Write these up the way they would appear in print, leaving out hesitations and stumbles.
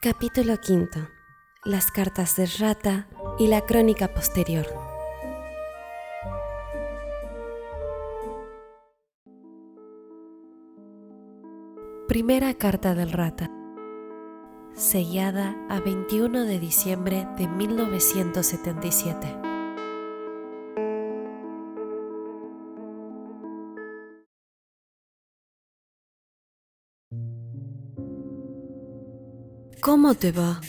Capítulo 5. Las cartas de Rata y la crónica posterior. Primera carta del Rata, sellada a 21 de diciembre de 1977. ¿Cómo te va?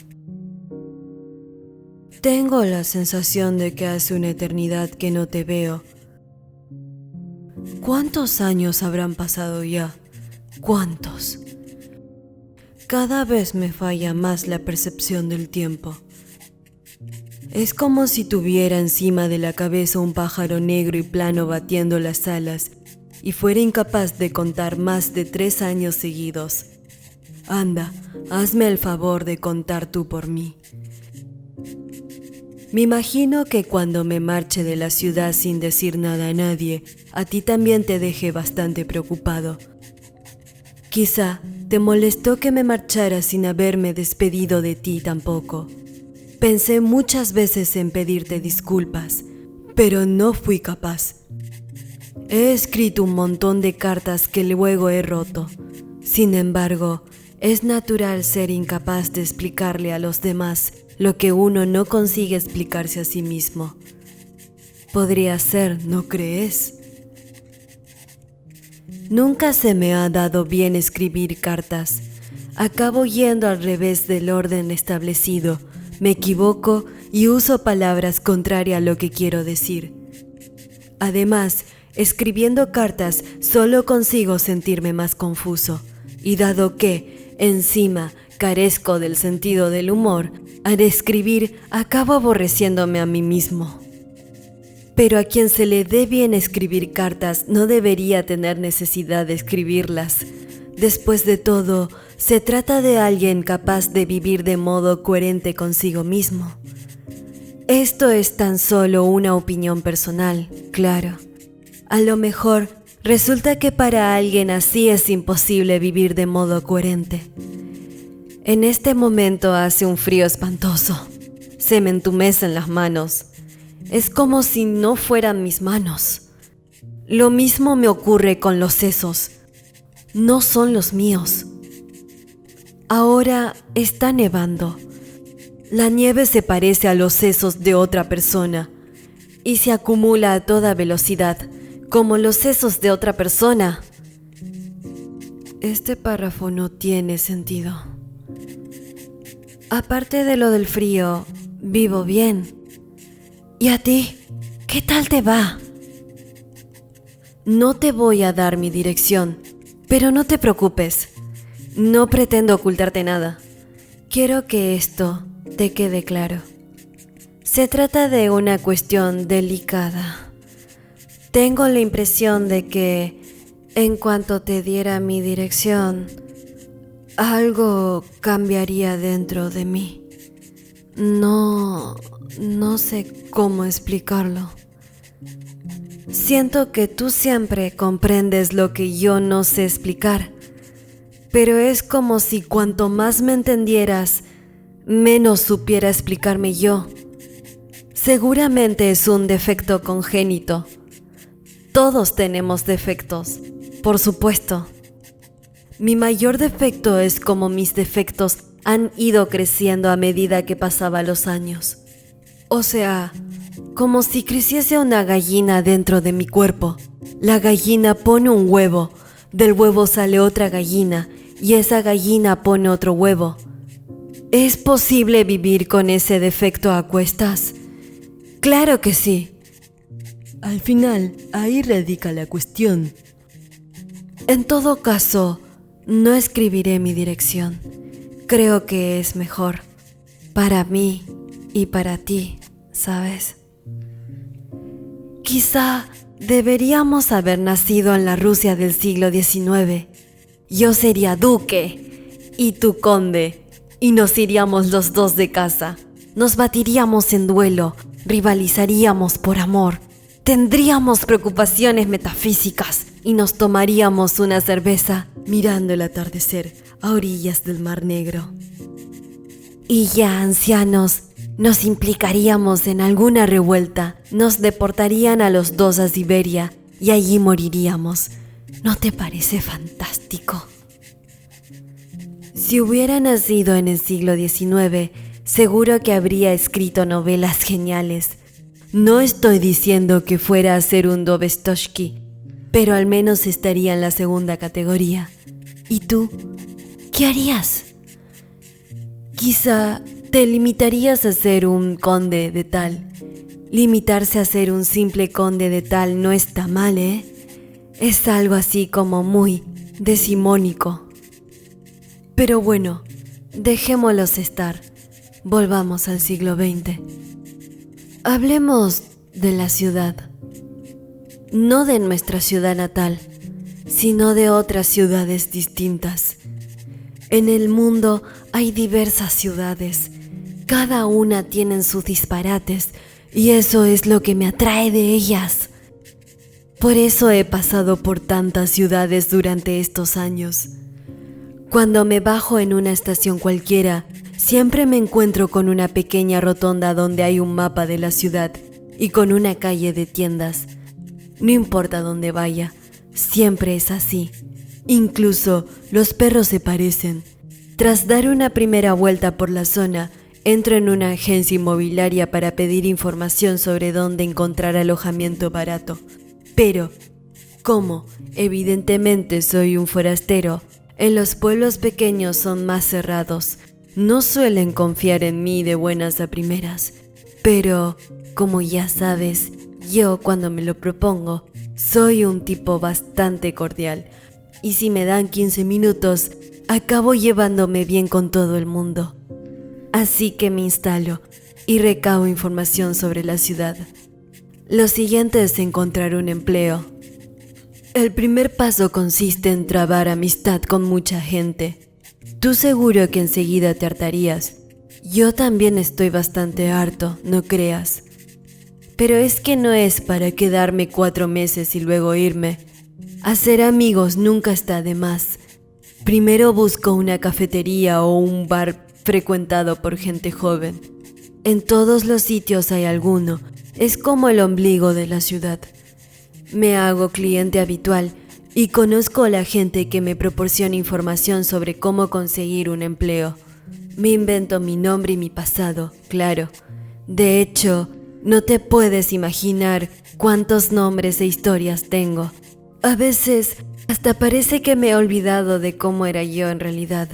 Tengo la sensación de que hace una eternidad que no te veo. ¿Cuántos años habrán pasado ya? ¿Cuántos? Cada vez me falla más la percepción del tiempo. Es como si tuviera encima de la cabeza un pájaro negro y plano batiendo las alas y fuera incapaz de contar más de 3 años seguidos. Anda, hazme el favor de contar tú por mí. Me imagino que cuando me marche de la ciudad sin decir nada a nadie, a ti también te dejé bastante preocupado. Quizá te molestó que me marchara sin haberme despedido de ti tampoco. Pensé muchas veces en pedirte disculpas, pero no fui capaz. He escrito un montón de cartas que luego he roto. Sin embargo, es natural ser incapaz de explicarle a los demás lo que uno no consigue explicarse a sí mismo. Podría ser, ¿no crees? Nunca se me ha dado bien escribir cartas. Acabo yendo al revés del orden establecido, me equivoco y uso palabras contrarias a lo que quiero decir. Además, escribiendo cartas solo consigo sentirme más confuso, y dado que, encima, carezco del sentido del humor, al escribir acabo aborreciéndome a mí mismo. Pero a quien se le dé bien escribir cartas no debería tener necesidad de escribirlas. Después de todo, se trata de alguien capaz de vivir de modo coherente consigo mismo. Esto es tan solo una opinión personal, claro. A lo mejor resulta que para alguien así es imposible vivir de modo coherente. En este momento hace un frío espantoso. Se me entumecen las manos. Es como si no fueran mis manos. Lo mismo me ocurre con los sesos. No son los míos. Ahora está nevando. La nieve se parece a los sesos de otra persona y se acumula a toda velocidad, como los sesos de otra persona. Este párrafo no tiene sentido. Aparte de lo del frío, vivo bien. ¿Y a ti? ¿Qué tal te va? No te voy a dar mi dirección, pero no te preocupes. No pretendo ocultarte nada. Quiero que esto te quede claro. Se trata de una cuestión delicada. Tengo la impresión de que, en cuanto te diera mi dirección, algo cambiaría dentro de mí. No sé cómo explicarlo. Siento que tú siempre comprendes lo que yo no sé explicar, pero es como si cuanto más me entendieras, menos supiera explicarme yo. Seguramente es un defecto congénito. Todos tenemos defectos, por supuesto. Mi mayor defecto es como mis defectos han ido creciendo a medida que pasaban los años. O sea, como si creciese una gallina dentro de mi cuerpo. La gallina pone un huevo, del huevo sale otra gallina y esa gallina pone otro huevo. ¿Es posible vivir con ese defecto a cuestas? Claro que sí. Al final, ahí radica la cuestión. En todo caso, no escribiré mi dirección. Creo que es mejor. Para mí y para ti, ¿sabes? Quizá deberíamos haber nacido en la Rusia del siglo XIX. Yo sería duque y tú conde, y nos iríamos los dos de casa. Nos batiríamos en duelo, rivalizaríamos por amor. Tendríamos preocupaciones metafísicas y nos tomaríamos una cerveza mirando el atardecer a orillas del Mar Negro. Y ya ancianos, nos implicaríamos en alguna revuelta, nos deportarían a los dos a Siberia y allí moriríamos. ¿No te parece fantástico? Si hubiera nacido en el siglo XIX, seguro que habría escrito novelas geniales. No estoy diciendo que fuera a ser un Dostoyevski, pero al menos estaría en la segunda categoría. ¿Y tú? ¿Qué harías? Quizá te limitarías a ser un conde de tal. Limitarse a ser un simple conde de tal no está mal, ¿eh? Es algo así como muy decimónico. Pero bueno, dejémoslos estar. Volvamos al siglo XX. Hablemos de la ciudad. No de nuestra ciudad natal, sino de otras ciudades distintas. En el mundo hay diversas ciudades. Cada una tiene sus disparates y eso es lo que me atrae de ellas. Por eso he pasado por tantas ciudades durante estos años. Cuando me bajo en una estación cualquiera, siempre me encuentro con una pequeña rotonda donde hay un mapa de la ciudad y con una calle de tiendas. No importa dónde vaya, siempre es así. Incluso los perros se parecen. Tras dar una primera vuelta por la zona, entro en una agencia inmobiliaria para pedir información sobre dónde encontrar alojamiento barato. Pero, como evidentemente soy un forastero, en los pueblos pequeños son más cerrados. No suelen confiar en mí de buenas a primeras. Pero, como ya sabes, yo cuando me lo propongo, soy un tipo bastante cordial. Y si me dan 15 minutos, acabo llevándome bien con todo el mundo. Así que me instalo y recabo información sobre la ciudad. Lo siguiente es encontrar un empleo. El primer paso consiste en trabar amistad con mucha gente. Tú seguro que enseguida te hartarías. Yo también estoy bastante harto, no creas. Pero es que no es para quedarme 4 meses y luego irme. Hacer amigos nunca está de más. Primero busco una cafetería o un bar frecuentado por gente joven. En todos los sitios hay alguno. Es como el ombligo de la ciudad. Me hago cliente habitual y conozco a la gente que me proporciona información sobre cómo conseguir un empleo. Me invento mi nombre y mi pasado, claro. De hecho, no te puedes imaginar cuántos nombres e historias tengo. A veces, hasta parece que me he olvidado de cómo era yo en realidad.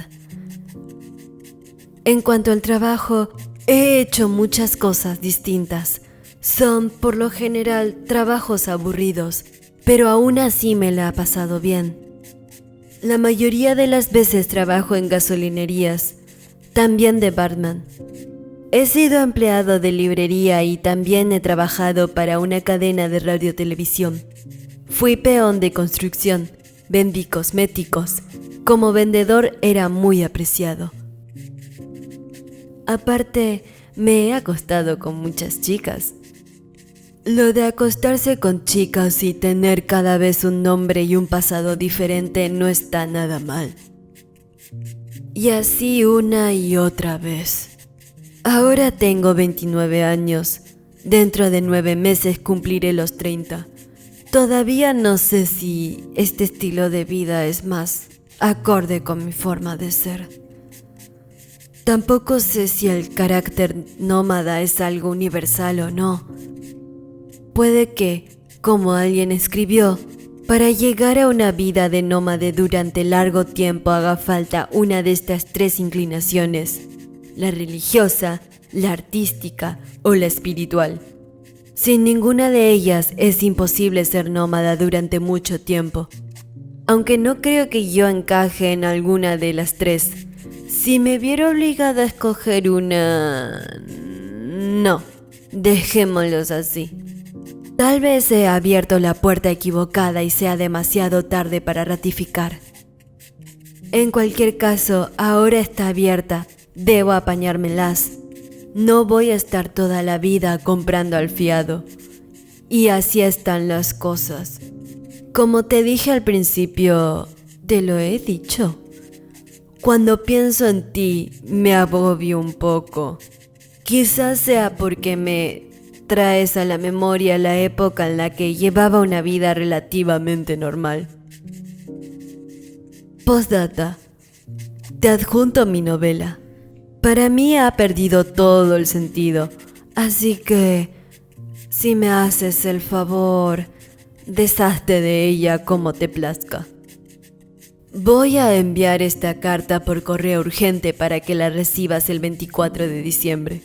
En cuanto al trabajo, he hecho muchas cosas distintas. Son, por lo general, trabajos aburridos, pero aún así me la ha pasado bien. La mayoría de las veces trabajo en gasolinerías, también de barman. He sido empleado de librería y también he trabajado para una cadena de radiotelevisión. Fui peón de construcción, vendí cosméticos. Como vendedor era muy apreciado. Aparte, me he acostado con muchas chicas. Lo de acostarse con chicas y tener cada vez un nombre y un pasado diferente no está nada mal. Y así una y otra vez. Ahora tengo 29 años. Dentro de 9 meses cumpliré los 30. Todavía no sé si este estilo de vida es más acorde con mi forma de ser. Tampoco sé si el carácter nómada es algo universal o no. Puede que, como alguien escribió, para llegar a una vida de nómade durante largo tiempo haga falta una de estas 3 inclinaciones: la religiosa, la artística o la espiritual. Sin ninguna de ellas es imposible ser nómada durante mucho tiempo. Aunque no creo que yo encaje en alguna de las 3. Si me viera obligada a escoger una... No, dejémoslos así. Tal vez he abierto la puerta equivocada y sea demasiado tarde para ratificar. En cualquier caso, ahora está abierta. Debo apañármelas. No voy a estar toda la vida comprando al fiado. Y así están las cosas. Como te dije al principio, te lo he dicho. Cuando pienso en ti, me agobio un poco. Quizás sea porque me traes a la memoria la época en la que llevaba una vida relativamente normal. Postdata. Te adjunto mi novela. Para mí ha perdido todo el sentido, así que, si me haces el favor, deshazte de ella como te plazca. Voy a enviar esta carta por correo urgente para que la recibas el 24 de diciembre.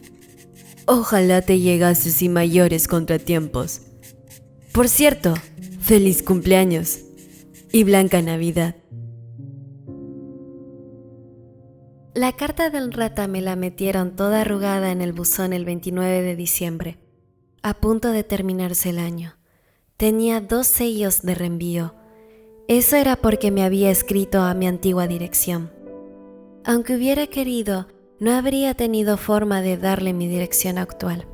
Ojalá te llegase sin mayores contratiempos. Por cierto, feliz cumpleaños y blanca Navidad. La carta del rata me la metieron toda arrugada en el buzón el 29 de diciembre, a punto de terminarse el año. Tenía 2 sellos de reenvío. Eso era porque me había escrito a mi antigua dirección. Aunque hubiera querido, no habría tenido forma de darle mi dirección actual.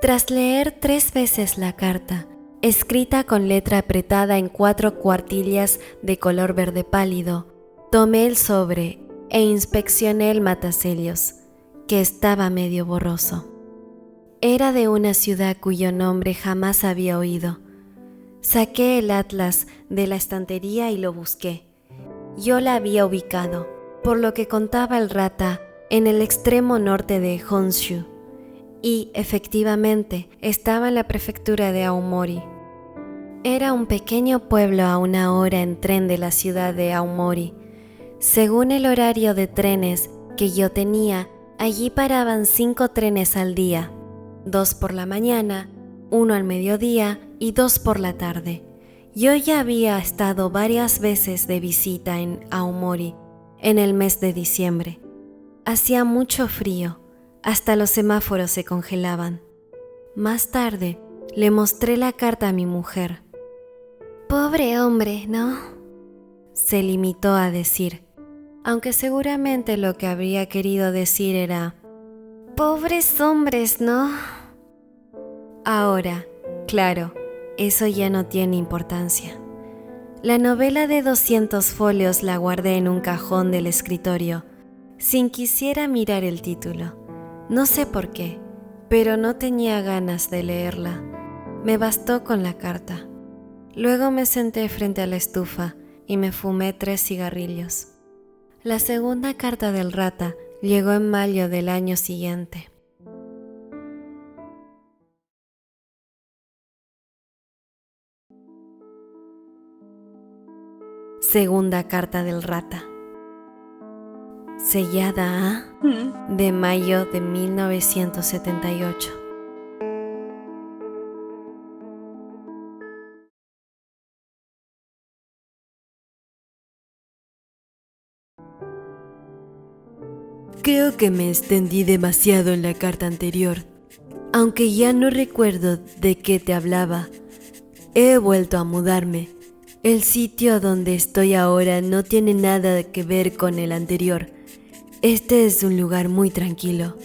Tras leer 3 veces la carta, escrita con letra apretada en 4 cuartillas de color verde pálido, tomé el sobre e inspeccioné el matacelios, que estaba medio borroso. Era de una ciudad cuyo nombre jamás había oído. Saqué el atlas de la estantería y lo busqué. Yo la había ubicado, por lo que contaba el rata, en el extremo norte de Honshu, y, efectivamente, estaba en la prefectura de Aomori. Era un pequeño pueblo a 1 hora en tren de la ciudad de Aomori. Según el horario de trenes que yo tenía, allí paraban 5 trenes al día, 2 por la mañana, 1 al mediodía y 2 por la tarde. Yo ya había estado varias veces de visita en Aomori en el mes de diciembre. Hacía mucho frío, hasta los semáforos se congelaban. Más tarde, le mostré la carta a mi mujer. «Pobre hombre, ¿no?», se limitó a decir, aunque seguramente lo que habría querido decir era «pobres hombres, ¿no?». Ahora, claro, eso ya no tiene importancia. La novela de 200 folios la guardé en un cajón del escritorio, sin quisiera mirar el título. No sé por qué, pero no tenía ganas de leerla. Me bastó con la carta. Luego me senté frente a la estufa y me fumé 3 cigarrillos. La segunda carta del rata llegó en mayo del año siguiente. Segunda carta del rata. Sellada a de mayo de 1978. Creo que me extendí demasiado en la carta anterior, aunque ya no recuerdo de qué te hablaba. He vuelto a mudarme. El sitio donde estoy ahora no tiene nada que ver con el anterior. Este es un lugar muy tranquilo.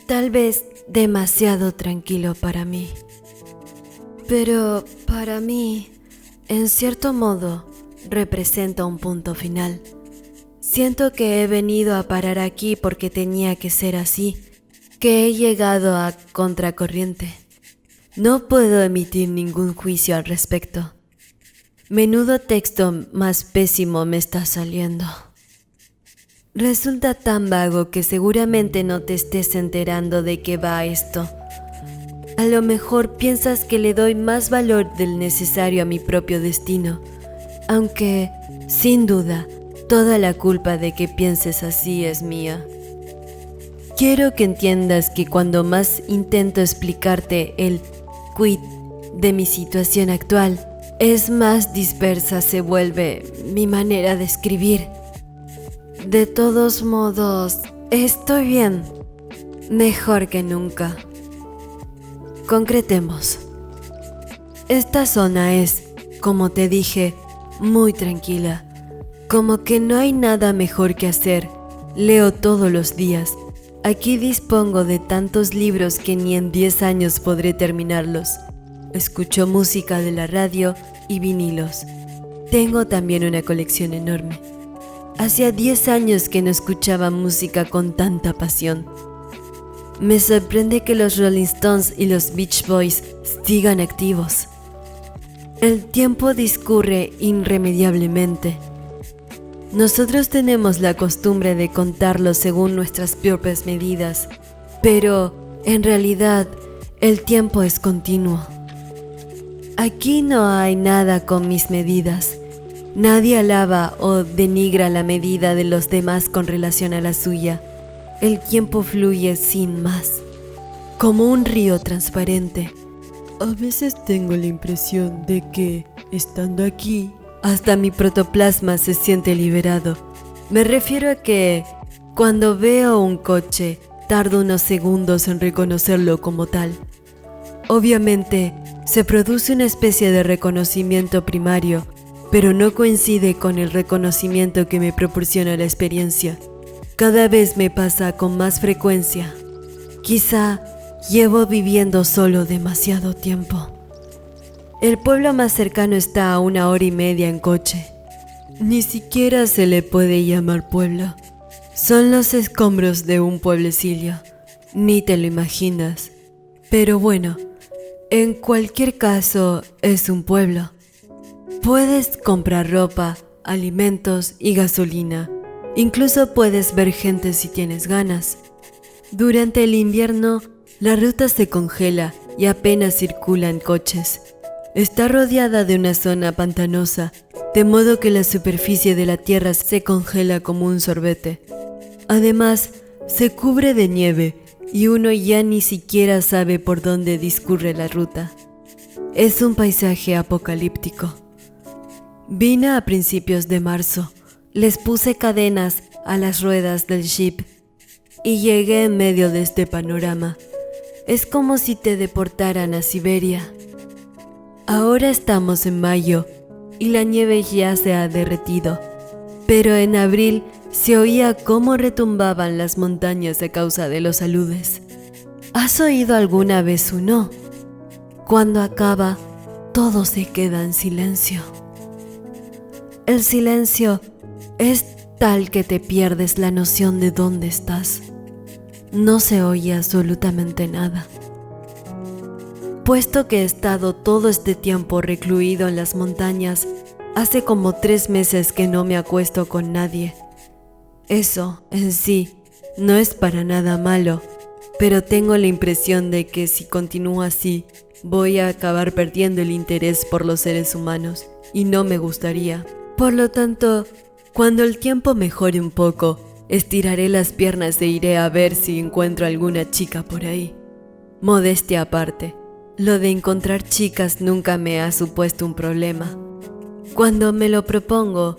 Tal vez demasiado tranquilo para mí. Pero para mí, en cierto modo, representa un punto final. Siento que he venido a parar aquí porque tenía que ser así, que he llegado a contracorriente. No puedo emitir ningún juicio al respecto. Menudo texto más pésimo me está saliendo. Resulta tan vago que seguramente no te estés enterando de qué va esto. A lo mejor piensas que le doy más valor del necesario a mi propio destino, aunque, sin duda, toda la culpa de que pienses así es mía. Quiero que entiendas que cuando más intento explicarte el quid de mi situación actual, es más dispersa se vuelve mi manera de escribir. De todos modos, estoy bien, mejor que nunca. Concretemos. Esta zona es, como te dije, muy tranquila. Como que no hay nada mejor que hacer. Leo todos los días. Aquí dispongo de tantos libros que ni en 10 años podré terminarlos. Escucho música de la radio y vinilos. Tengo también una colección enorme. Hacía 10 años que no escuchaba música con tanta pasión. Me sorprende que los Rolling Stones y los Beach Boys sigan activos. El tiempo discurre irremediablemente. Nosotros tenemos la costumbre de contarlo según nuestras propias medidas, pero en realidad el tiempo es continuo. Aquí no hay nada con mis medidas. Nadie alaba o denigra la medida de los demás con relación a la suya. El tiempo fluye sin más, como un río transparente. A veces tengo la impresión de que, estando aquí, hasta mi protoplasma se siente liberado. Me refiero a que, cuando veo un coche, tardo unos segundos en reconocerlo como tal. Obviamente, se produce una especie de reconocimiento primario, pero no coincide con el reconocimiento que me proporciona la experiencia. Cada vez me pasa con más frecuencia. Quizá llevo viviendo solo demasiado tiempo. El pueblo más cercano está a 1 hora y media en coche. Ni siquiera se le puede llamar pueblo. Son los escombros de un pueblecillo. Ni te lo imaginas. Pero bueno, en cualquier caso es un pueblo. Puedes comprar ropa, alimentos y gasolina. Incluso puedes ver gente si tienes ganas. Durante el invierno, la ruta se congela y apenas circulan coches. Está rodeada de una zona pantanosa, de modo que la superficie de la tierra se congela como un sorbete. Además, se cubre de nieve y uno ya ni siquiera sabe por dónde discurre la ruta. Es un paisaje apocalíptico. Vine a principios de marzo, les puse cadenas a las ruedas del jeep y llegué en medio de este panorama. Es como si te deportaran a Siberia. Ahora estamos en mayo y la nieve ya se ha derretido, pero en abril se oía cómo retumbaban las montañas a causa de los aludes. ¿Has oído alguna vez uno? Cuando acaba, todo se queda en silencio. El silencio es tal que te pierdes la noción de dónde estás. No se oye absolutamente nada. Puesto que he estado todo este tiempo recluido en las montañas, hace como 3 meses que no me acuesto con nadie. Eso, en sí, no es para nada malo, pero tengo la impresión de que si continúo así, voy a acabar perdiendo el interés por los seres humanos, y no me gustaría. Por lo tanto, cuando el tiempo mejore un poco, estiraré las piernas e iré a ver si encuentro alguna chica por ahí. Modestia aparte, lo de encontrar chicas nunca me ha supuesto un problema. Cuando me lo propongo,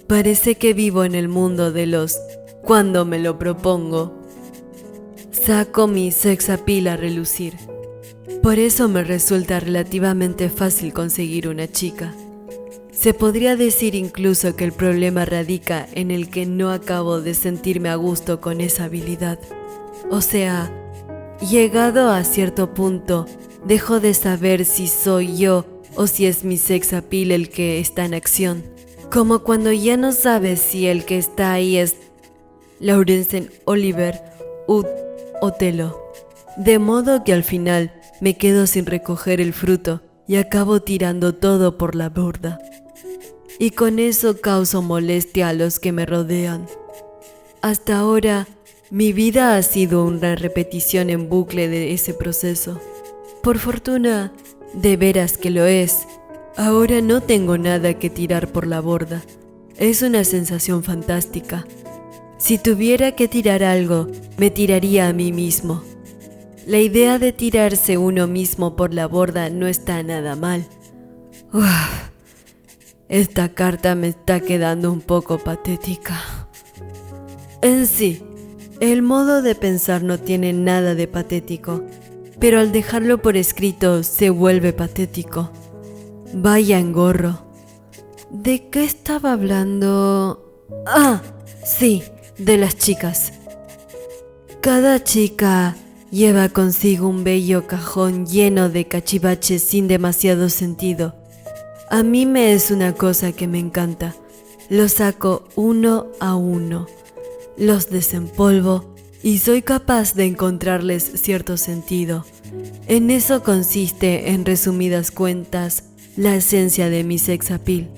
parece que vivo en el mundo de los cuando me lo propongo. Saco mi sex appeal a relucir. Por eso me resulta relativamente fácil conseguir una chica. Se podría decir incluso que el problema radica en el que no acabo de sentirme a gusto con esa habilidad. O sea, llegado a cierto punto, dejo de saber si soy yo o si es mi sex appeal el que está en acción. Como cuando ya no sabes si el que está ahí es Laurence Olivier u Otelo. De modo que al final me quedo sin recoger el fruto y acabo tirando todo por la borda. Y con eso causo molestia a los que me rodean. Hasta ahora, mi vida ha sido una repetición en bucle de ese proceso. Por fortuna, de veras que lo es. Ahora no tengo nada que tirar por la borda. Es una sensación fantástica. Si tuviera que tirar algo, me tiraría a mí mismo. La idea de tirarse uno mismo por la borda no está nada mal. Esta carta me está quedando un poco patética. En sí, el modo de pensar no tiene nada de patético, pero al dejarlo por escrito se vuelve patético. Vaya engorro. ¿De qué estaba hablando? Sí, de las chicas. Cada chica lleva consigo un bello cajón lleno de cachivaches sin demasiado sentido. A mí me es una cosa que me encanta. los saco uno a uno, los desempolvo y soy capaz de encontrarles cierto sentido. En eso consiste, en resumidas cuentas, la esencia de mi sex appeal.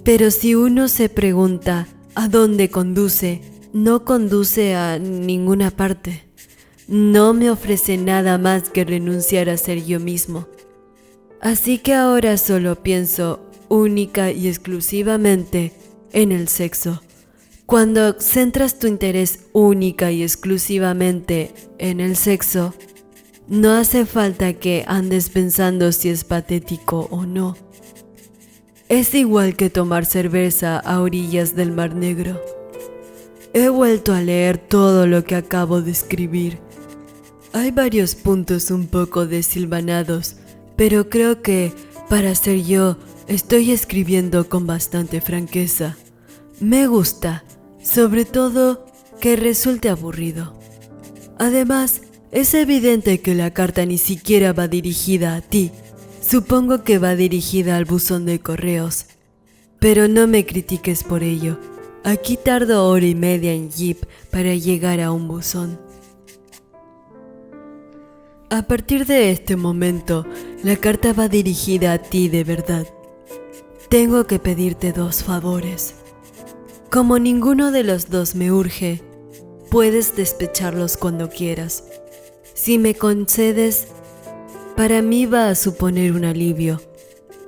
Pero si uno se pregunta ¿a dónde conduce? No conduce a ninguna parte. No me ofrece nada más que renunciar a ser yo mismo. Así que ahora solo pienso única y exclusivamente en el sexo. Cuando centras tu interés única y exclusivamente en el sexo, no hace falta que andes pensando si es patético o no. Es igual que tomar cerveza a orillas del Mar Negro. He vuelto a leer todo lo que acabo de escribir. Hay varios puntos un poco desilvanados, pero creo que, para ser yo, estoy escribiendo con bastante franqueza. Me gusta, sobre todo, que resulte aburrido. Además, es evidente que la carta ni siquiera va dirigida a ti. Supongo que va dirigida al buzón de correos. Pero no me critiques por ello. Aquí tardo 1 hora y media en jeep para llegar a un buzón. A partir de este momento, la carta va dirigida a ti de verdad. Tengo que pedirte 2 favores. Como ninguno de los dos me urge, puedes despecharlos cuando quieras. Si me concedes, para mí va a suponer un alivio.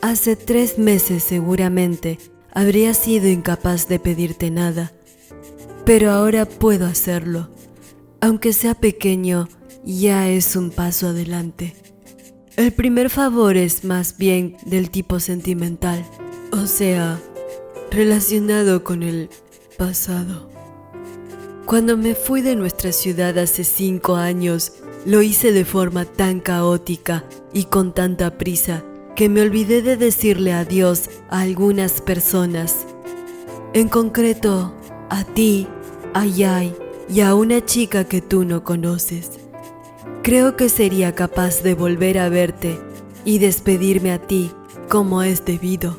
Hace 3 meses seguramente habría sido incapaz de pedirte nada, pero ahora puedo hacerlo. Aunque sea pequeño, ya es un paso adelante. El primer favor es más bien del tipo sentimental, o sea, relacionado con el pasado. Cuando me fui de nuestra ciudad hace 5 años, lo hice de forma tan caótica y con tanta prisa que me olvidé de decirle adiós a algunas personas. En concreto, a ti, a Yai y a una chica que tú no conoces. Creo que sería capaz de volver a verte y despedirme a ti como es debido,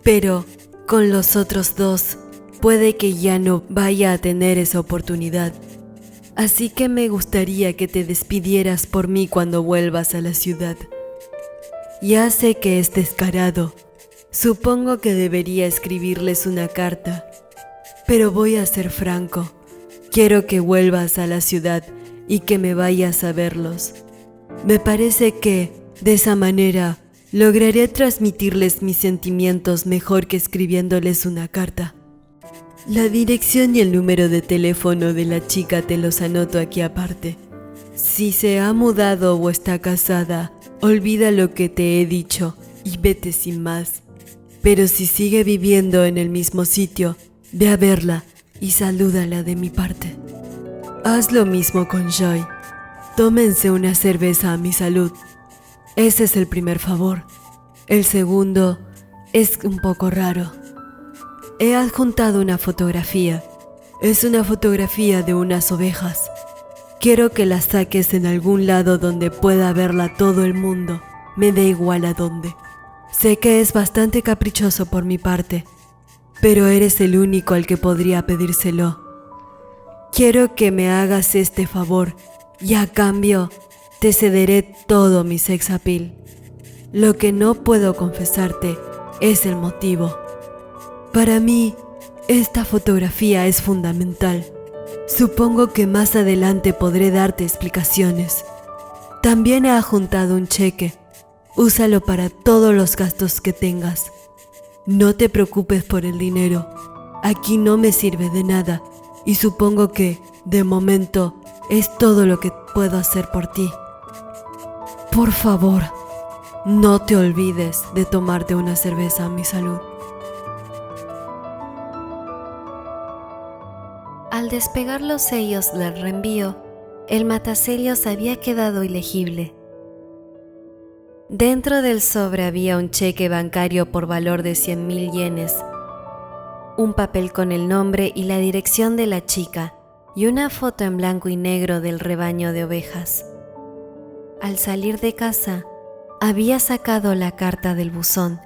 pero con los otros 2 puede que ya no vaya a tener esa oportunidad. Así que me gustaría que te despidieras por mí cuando vuelvas a la ciudad. Ya sé que es descarado. Supongo que debería escribirles una carta, pero voy a ser franco. Quiero que vuelvas a la ciudad y que me vayas a verlos. Me parece que, de esa manera, lograré transmitirles mis sentimientos mejor que escribiéndoles una carta. La dirección y el número de teléfono de la chica te los anoto aquí aparte. Si se ha mudado o está casada, olvida lo que te he dicho y vete sin más. Pero si sigue viviendo en el mismo sitio, ve a verla y salúdala de mi parte. Haz lo mismo con Joy. Tómense una cerveza a mi salud. Ese es el primer favor. El segundo es un poco raro. He adjuntado una fotografía. Es una fotografía de unas ovejas. Quiero que la saques en algún lado donde pueda verla todo el mundo. Me da igual a dónde. Sé que es bastante caprichoso por mi parte, pero eres el único al que podría pedírselo. Quiero que me hagas este favor y a cambio te cederé todo mi sex appeal. Lo que no puedo confesarte es el motivo. Para mí, esta fotografía es fundamental. Supongo que más adelante podré darte explicaciones. También he adjuntado un cheque. Úsalo para todos los gastos que tengas. No te preocupes por el dinero. Aquí no me sirve de nada y supongo que, de momento, es todo lo que puedo hacer por ti. Por favor, no te olvides de tomarte una cerveza a mi salud. Al despegar los sellos del reenvío, el matasellos había quedado ilegible. Dentro del sobre había un cheque bancario por valor de 100.000 yenes, un papel con el nombre y la dirección de la chica y una foto en blanco y negro del rebaño de ovejas. Al salir de casa, había sacado la carta del buzón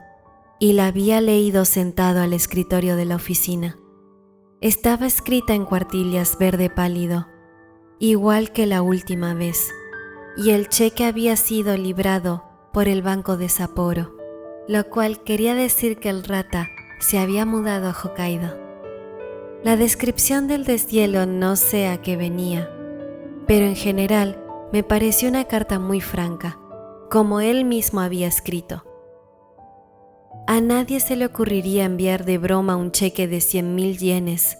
y la había leído sentado al escritorio de la oficina. Estaba escrita en cuartillas verde pálido, igual que la última vez, y el cheque había sido librado por el Banco de Sapporo, lo cual quería decir que el rata se había mudado a Hokkaido. La descripción del deshielo no sé a qué venía, pero en general me pareció una carta muy franca, como él mismo había escrito. A nadie se le ocurriría enviar de broma un cheque de 100.000 yenes.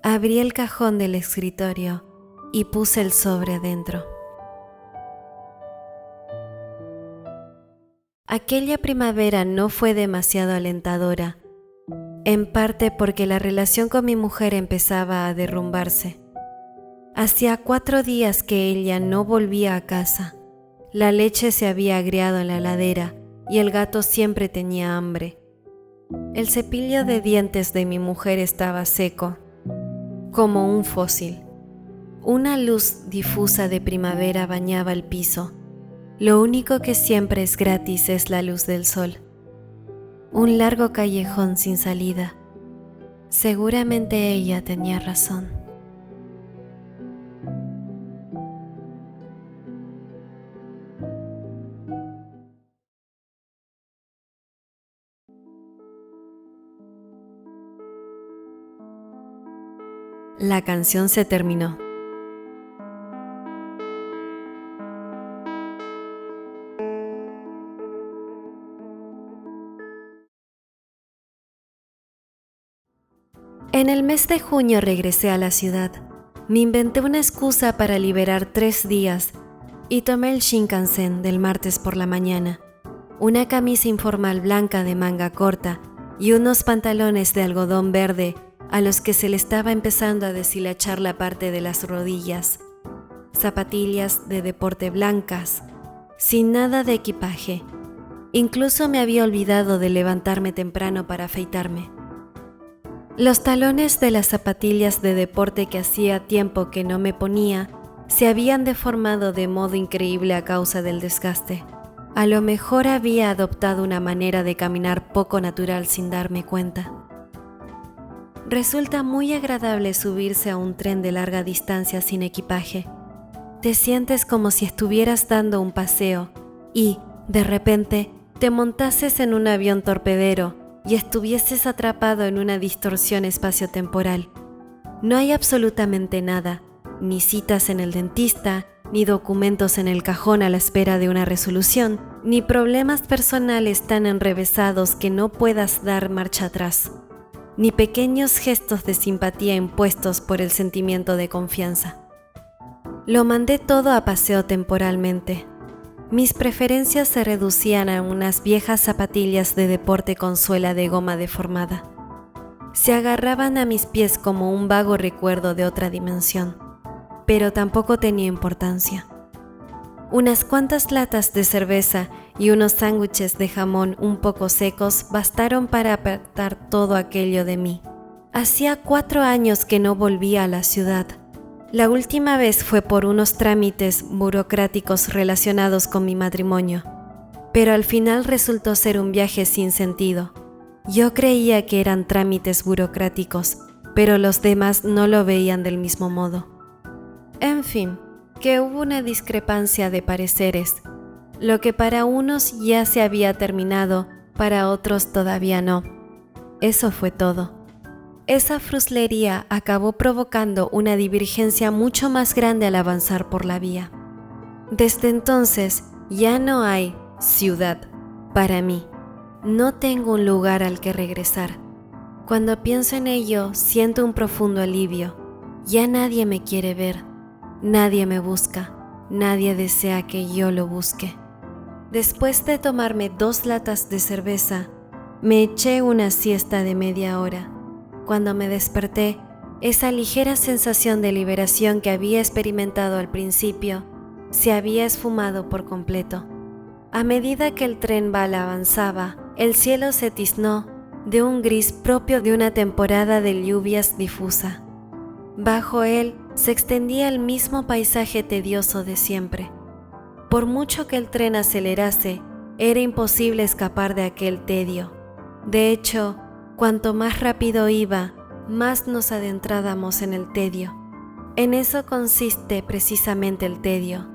Abrí el cajón del escritorio y puse el sobre adentro. Aquella primavera no fue demasiado alentadora, en parte porque la relación con mi mujer empezaba a derrumbarse. Hacía 4 días que ella no volvía a casa. La leche se había agriado en la heladera y el gato siempre tenía hambre. El cepillo de dientes de mi mujer estaba seco, como un fósil. Una luz difusa de primavera bañaba el piso. Lo único que siempre es gratis es la luz del sol. Un largo callejón sin salida. Seguramente ella tenía razón. La canción se terminó. En el mes de junio regresé a la ciudad. Me inventé una excusa para liberar 3 días y tomé el Shinkansen del martes por la mañana, una camisa informal blanca de manga corta y unos pantalones de algodón verde a los que se le estaba empezando a deshilachar la parte de las rodillas, zapatillas de deporte blancas, sin nada de equipaje. Incluso me había olvidado de levantarme temprano para afeitarme. Los talones de las zapatillas de deporte que hacía tiempo que no me ponía se habían deformado de modo increíble a causa del desgaste. A lo mejor había adoptado una manera de caminar poco natural sin darme cuenta. Resulta muy agradable subirse a un tren de larga distancia sin equipaje. Te sientes como si estuvieras dando un paseo y, de repente, te montases en un avión torpedero y estuvieses atrapado en una distorsión espaciotemporal. No hay absolutamente nada, ni citas en el dentista, ni documentos en el cajón a la espera de una resolución, ni problemas personales tan enrevesados que no puedas dar marcha atrás, ni pequeños gestos de simpatía impuestos por el sentimiento de confianza. Lo mandé todo a paseo temporalmente. Mis preferencias se reducían a unas viejas zapatillas de deporte con suela de goma deformada. Se agarraban a mis pies como un vago recuerdo de otra dimensión, pero tampoco tenía importancia. Unas cuantas latas de cerveza y unos sándwiches de jamón un poco secos bastaron para apartar todo aquello de mí. Hacía 4 años que no volvía a la ciudad. La última vez fue por unos trámites burocráticos relacionados con mi matrimonio, pero al final resultó ser un viaje sin sentido. Yo creía que eran trámites burocráticos, pero los demás no lo veían del mismo modo. En fin, que hubo una discrepancia de pareceres. Lo que para unos ya se había terminado, para otros todavía no. Eso fue todo. Esa fruslería acabó provocando una divergencia mucho más grande al avanzar por la vía. Desde entonces ya no hay ciudad para mí. No tengo un lugar al que regresar. Cuando pienso en ello, siento un profundo alivio. Ya nadie me quiere ver, nadie me busca, nadie desea que yo lo busque. Después de tomarme 2 latas de cerveza, me eché una siesta de media hora. Cuando me desperté, esa ligera sensación de liberación que había experimentado al principio se había esfumado por completo. A medida que el tren bala avanzaba, el cielo se tiznó de un gris propio de una temporada de lluvias difusa. Bajo él se extendía el mismo paisaje tedioso de siempre. Por mucho que el tren acelerase, era imposible escapar de aquel tedio. De hecho, cuanto más rápido iba, más nos adentrábamos en el tedio. En eso consiste precisamente el tedio.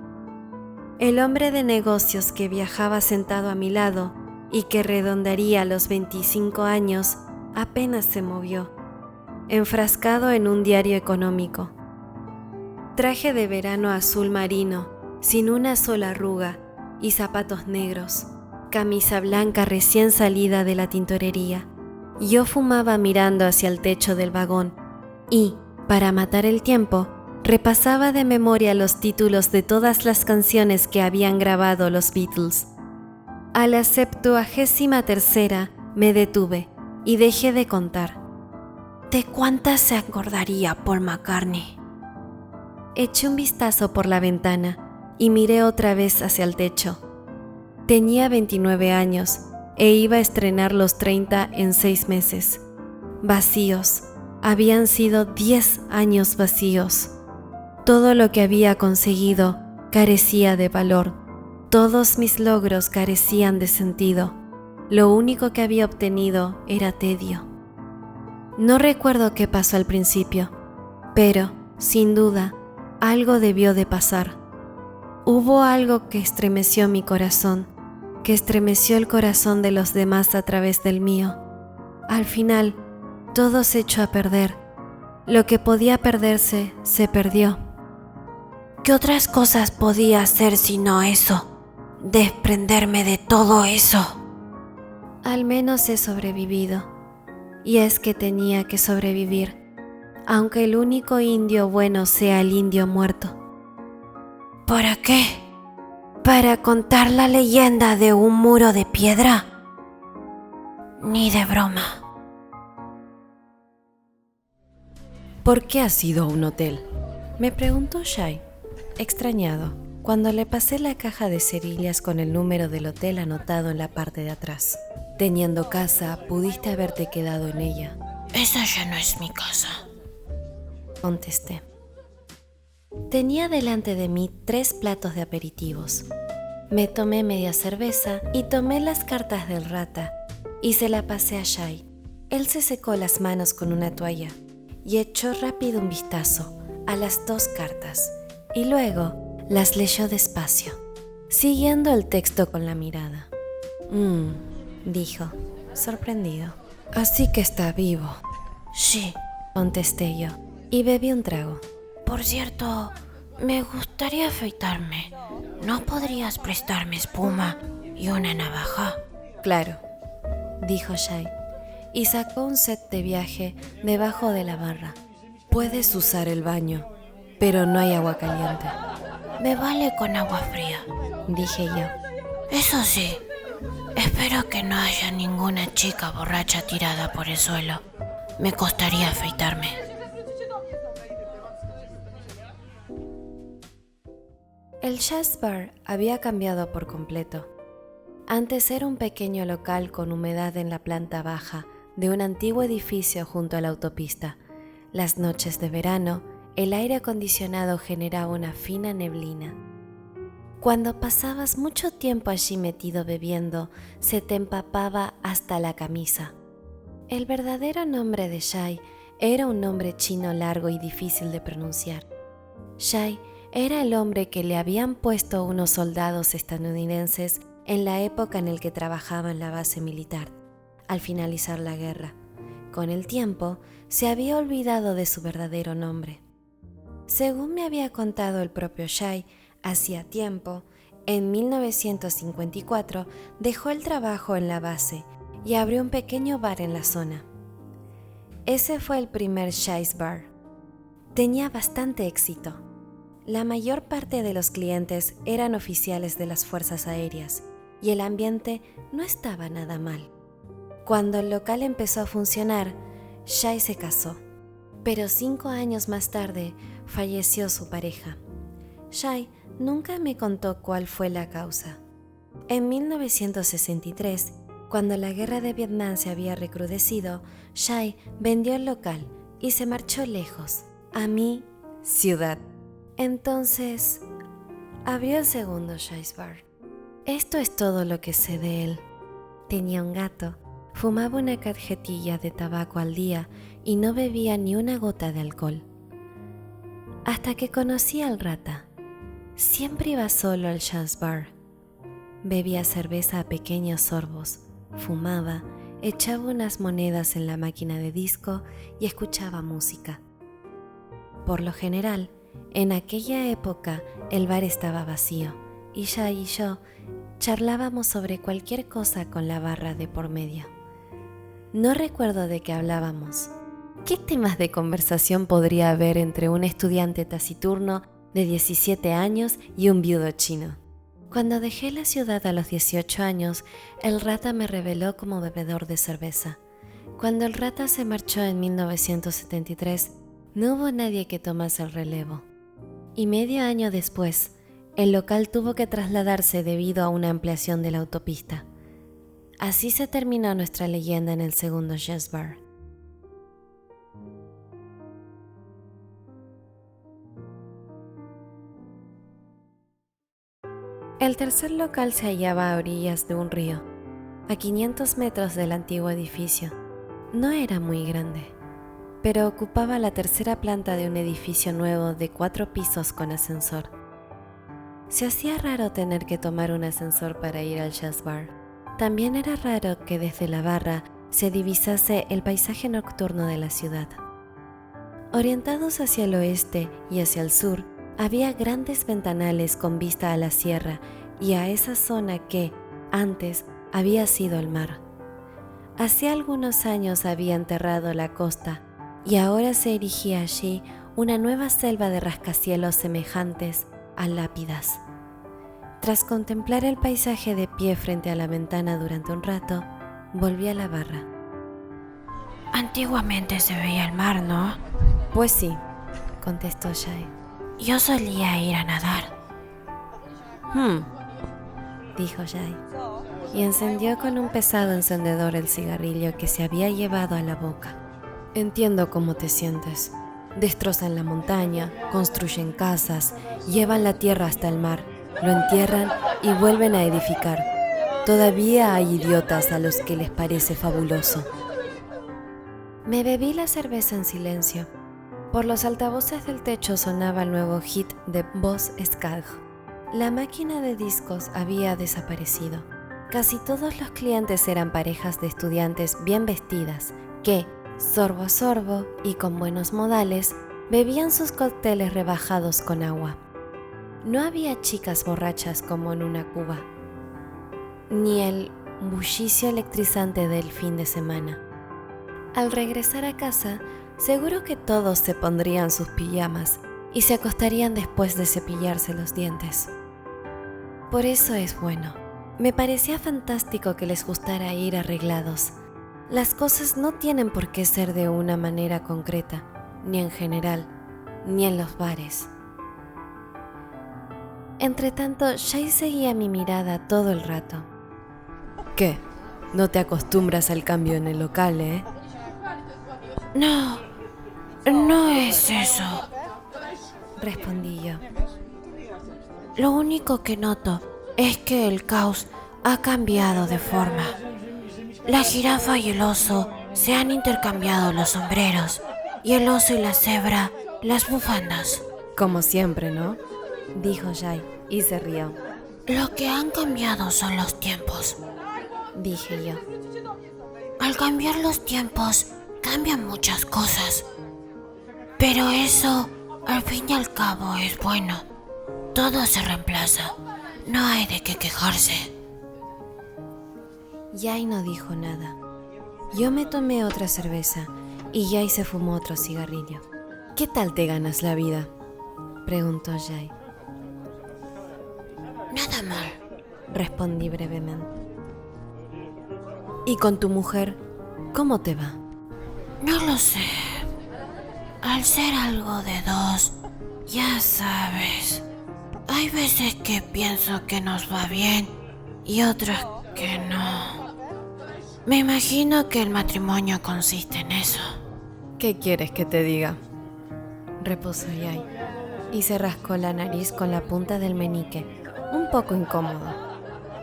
El hombre de negocios que viajaba sentado a mi lado y que redondaría los 25 años apenas se movió, enfrascado en un diario económico. Traje de verano azul marino, sin una sola arruga, y zapatos negros, camisa blanca recién salida de la tintorería. Yo fumaba mirando hacia el techo del vagón y, para matar el tiempo, repasaba de memoria los títulos de todas las canciones que habían grabado los Beatles. A la 73ª me detuve y dejé de contar. ¿De cuántas se acordaría Paul McCartney? Eché un vistazo por la ventana y miré otra vez hacia el techo. Tenía 29 años e iba a estrenar los 30 en 6 meses. Vacíos. Habían sido 10 años vacíos. Todo lo que había conseguido carecía de valor. Todos mis logros carecían de sentido. Lo único que había obtenido era tedio. No recuerdo qué pasó al principio, pero, sin duda, algo debió de pasar. Hubo algo que estremeció mi corazón, que estremeció el corazón de los demás a través del mío. Al final, todo se echó a perder. Lo que podía perderse, se perdió. ¿Qué otras cosas podía hacer sino eso? Desprenderme de todo eso. Al menos he sobrevivido. Y es que tenía que sobrevivir, aunque el único indio bueno sea el indio muerto. ¿Para qué? ¿Para contar la leyenda de un muro de piedra? Ni de broma. ¿Por qué has ido a un hotel?, me preguntó Shai, extrañado, cuando le pasé la caja de cerillas con el número del hotel anotado en la parte de atrás. Teniendo casa, pudiste haberte quedado en ella. Esa ya no es mi casa, contesté. Tenía delante de mí 3 platos de aperitivos. Me tomé media cerveza y tomé las cartas del rata y se la pasé a Shai. Él se secó las manos con una toalla y echó rápido un vistazo a las 2 cartas y luego las leyó despacio, siguiendo el texto con la mirada. Dijo, sorprendido. Así que está vivo. Sí, contesté yo, y bebí un trago. Por cierto, me gustaría afeitarme. ¿No podrías prestarme espuma y una navaja? Claro, dijo Shai, y sacó un set de viaje debajo de la barra. Puedes usar el baño, pero no hay agua caliente. Me vale con agua fría, dije yo. Eso sí, espero que no haya ninguna chica borracha tirada por el suelo. Me costaría afeitarme. El jazz bar había cambiado por completo. Antes era un pequeño local con humedad en la planta baja de un antiguo edificio junto a la autopista. Las noches de verano, el aire acondicionado generaba una fina neblina. Cuando pasabas mucho tiempo allí metido bebiendo, se te empapaba hasta la camisa. El verdadero nombre de Shai era un nombre chino largo y difícil de pronunciar. Shai era el hombre que le habían puesto unos soldados estadounidenses en la época en la que trabajaba en la base militar, al finalizar la guerra. Con el tiempo, se había olvidado de su verdadero nombre. Según me había contado el propio Shai, hacía tiempo, en 1954, dejó el trabajo en la base y abrió un pequeño bar en la zona. Ese fue el primer Shai's Bar. Tenía bastante éxito. La mayor parte de los clientes eran oficiales de las fuerzas aéreas y el ambiente no estaba nada mal. Cuando el local empezó a funcionar, Shai se casó, pero 5 años más tarde falleció su pareja. Shai nunca me contó cuál fue la causa. En 1963, cuando la guerra de Vietnam se había recrudecido, Shai vendió el local y se marchó lejos, a mi ciudad. Entonces, abrió el segundo Shai's Bar. Esto es todo lo que sé de él. Tenía un gato, Fumaba una cajetilla de tabaco al día y no bebía ni una gota de alcohol. Hasta que conocí al rata. Siempre iba solo al jazz bar. Bebía cerveza a pequeños sorbos, fumaba, echaba unas monedas en la máquina de disco y escuchaba música. Por lo general, en aquella época el bar estaba vacío y Jay y yo charlábamos sobre cualquier cosa con la barra de por medio. No recuerdo de qué hablábamos. ¿Qué temas de conversación podría haber entre un estudiante taciturno de 17 años y un viudo chino? Cuando dejé la ciudad a los 18 años, el rata me reveló como bebedor de cerveza. Cuando el rata se marchó en 1973, no hubo nadie que tomase el relevo. Y medio año después, el local tuvo que trasladarse debido a una ampliación de la autopista. Así se terminó nuestra leyenda en el segundo jazz bar. El tercer local se hallaba a orillas de un río, a 500 metros del antiguo edificio. No era muy grande, pero ocupaba la tercera planta de un edificio nuevo de 4 pisos con ascensor. Se hacía raro tener que tomar un ascensor para ir al jazz bar. También era raro que desde la barra se divisase el paisaje nocturno de la ciudad. Orientados hacia el oeste y hacia el sur, había grandes ventanales con vista a la sierra y a esa zona que, antes, había sido el mar. Hacía algunos años había enterrado la costa y ahora se erigía allí una nueva selva de rascacielos semejantes a lápidas. Tras contemplar el paisaje de pie frente a la ventana durante un rato, volví a la barra. Antiguamente se veía el mar, ¿no? Pues sí, contestó Jay. Yo solía ir a nadar. Dijo Jay, y encendió con un pesado encendedor el cigarrillo que se había llevado a la boca. Entiendo cómo te sientes. Destrozan la montaña, construyen casas, llevan la tierra hasta el mar, lo entierran y vuelven a edificar. Todavía hay idiotas a los que les parece fabuloso. Me bebí la cerveza en silencio. Por los altavoces del techo sonaba el nuevo hit de Boz Scaggs. La máquina de discos había desaparecido. Casi todos los clientes eran parejas de estudiantes bien vestidas que, sorbo a sorbo y con buenos modales, bebían sus cócteles rebajados con agua. No había chicas borrachas como en una cuba, ni el bullicio electrizante del fin de semana. Al regresar a casa, seguro que todos se pondrían sus pijamas y se acostarían después de cepillarse los dientes. Por eso es bueno. Me parecía fantástico que les gustara ir arreglados. Las cosas no tienen por qué ser de una manera concreta, ni en general, ni en los bares. Entretanto, Jay seguía mi mirada todo el rato. ¿Qué? No te acostumbras al cambio en el local, ¿eh? No es eso, respondí yo. Lo único que noto es que el caos ha cambiado de forma. La jirafa y el oso se han intercambiado los sombreros y el oso y la cebra las bufandas. Como siempre, ¿no? Dijo Jay y se rió. Lo que han cambiado son los tiempos, dije yo. Al cambiar los tiempos, cambian muchas cosas. Pero eso, al fin y al cabo, es bueno. Todo se reemplaza. No hay de qué quejarse. Jay no dijo nada. Yo me tomé otra cerveza y Jay se fumó otro cigarrillo. ¿Qué tal te ganas la vida?, preguntó Jay. Nada mal, respondí brevemente. ¿Y con tu mujer, cómo te va? No lo sé. Al ser algo de dos, ya sabes. Hay veces que pienso que nos va bien y otras que no. Me imagino que el matrimonio consiste en eso. ¿Qué quieres que te diga?, repuso Jay, y se rascó la nariz con la punta del meñique, un poco incómodo.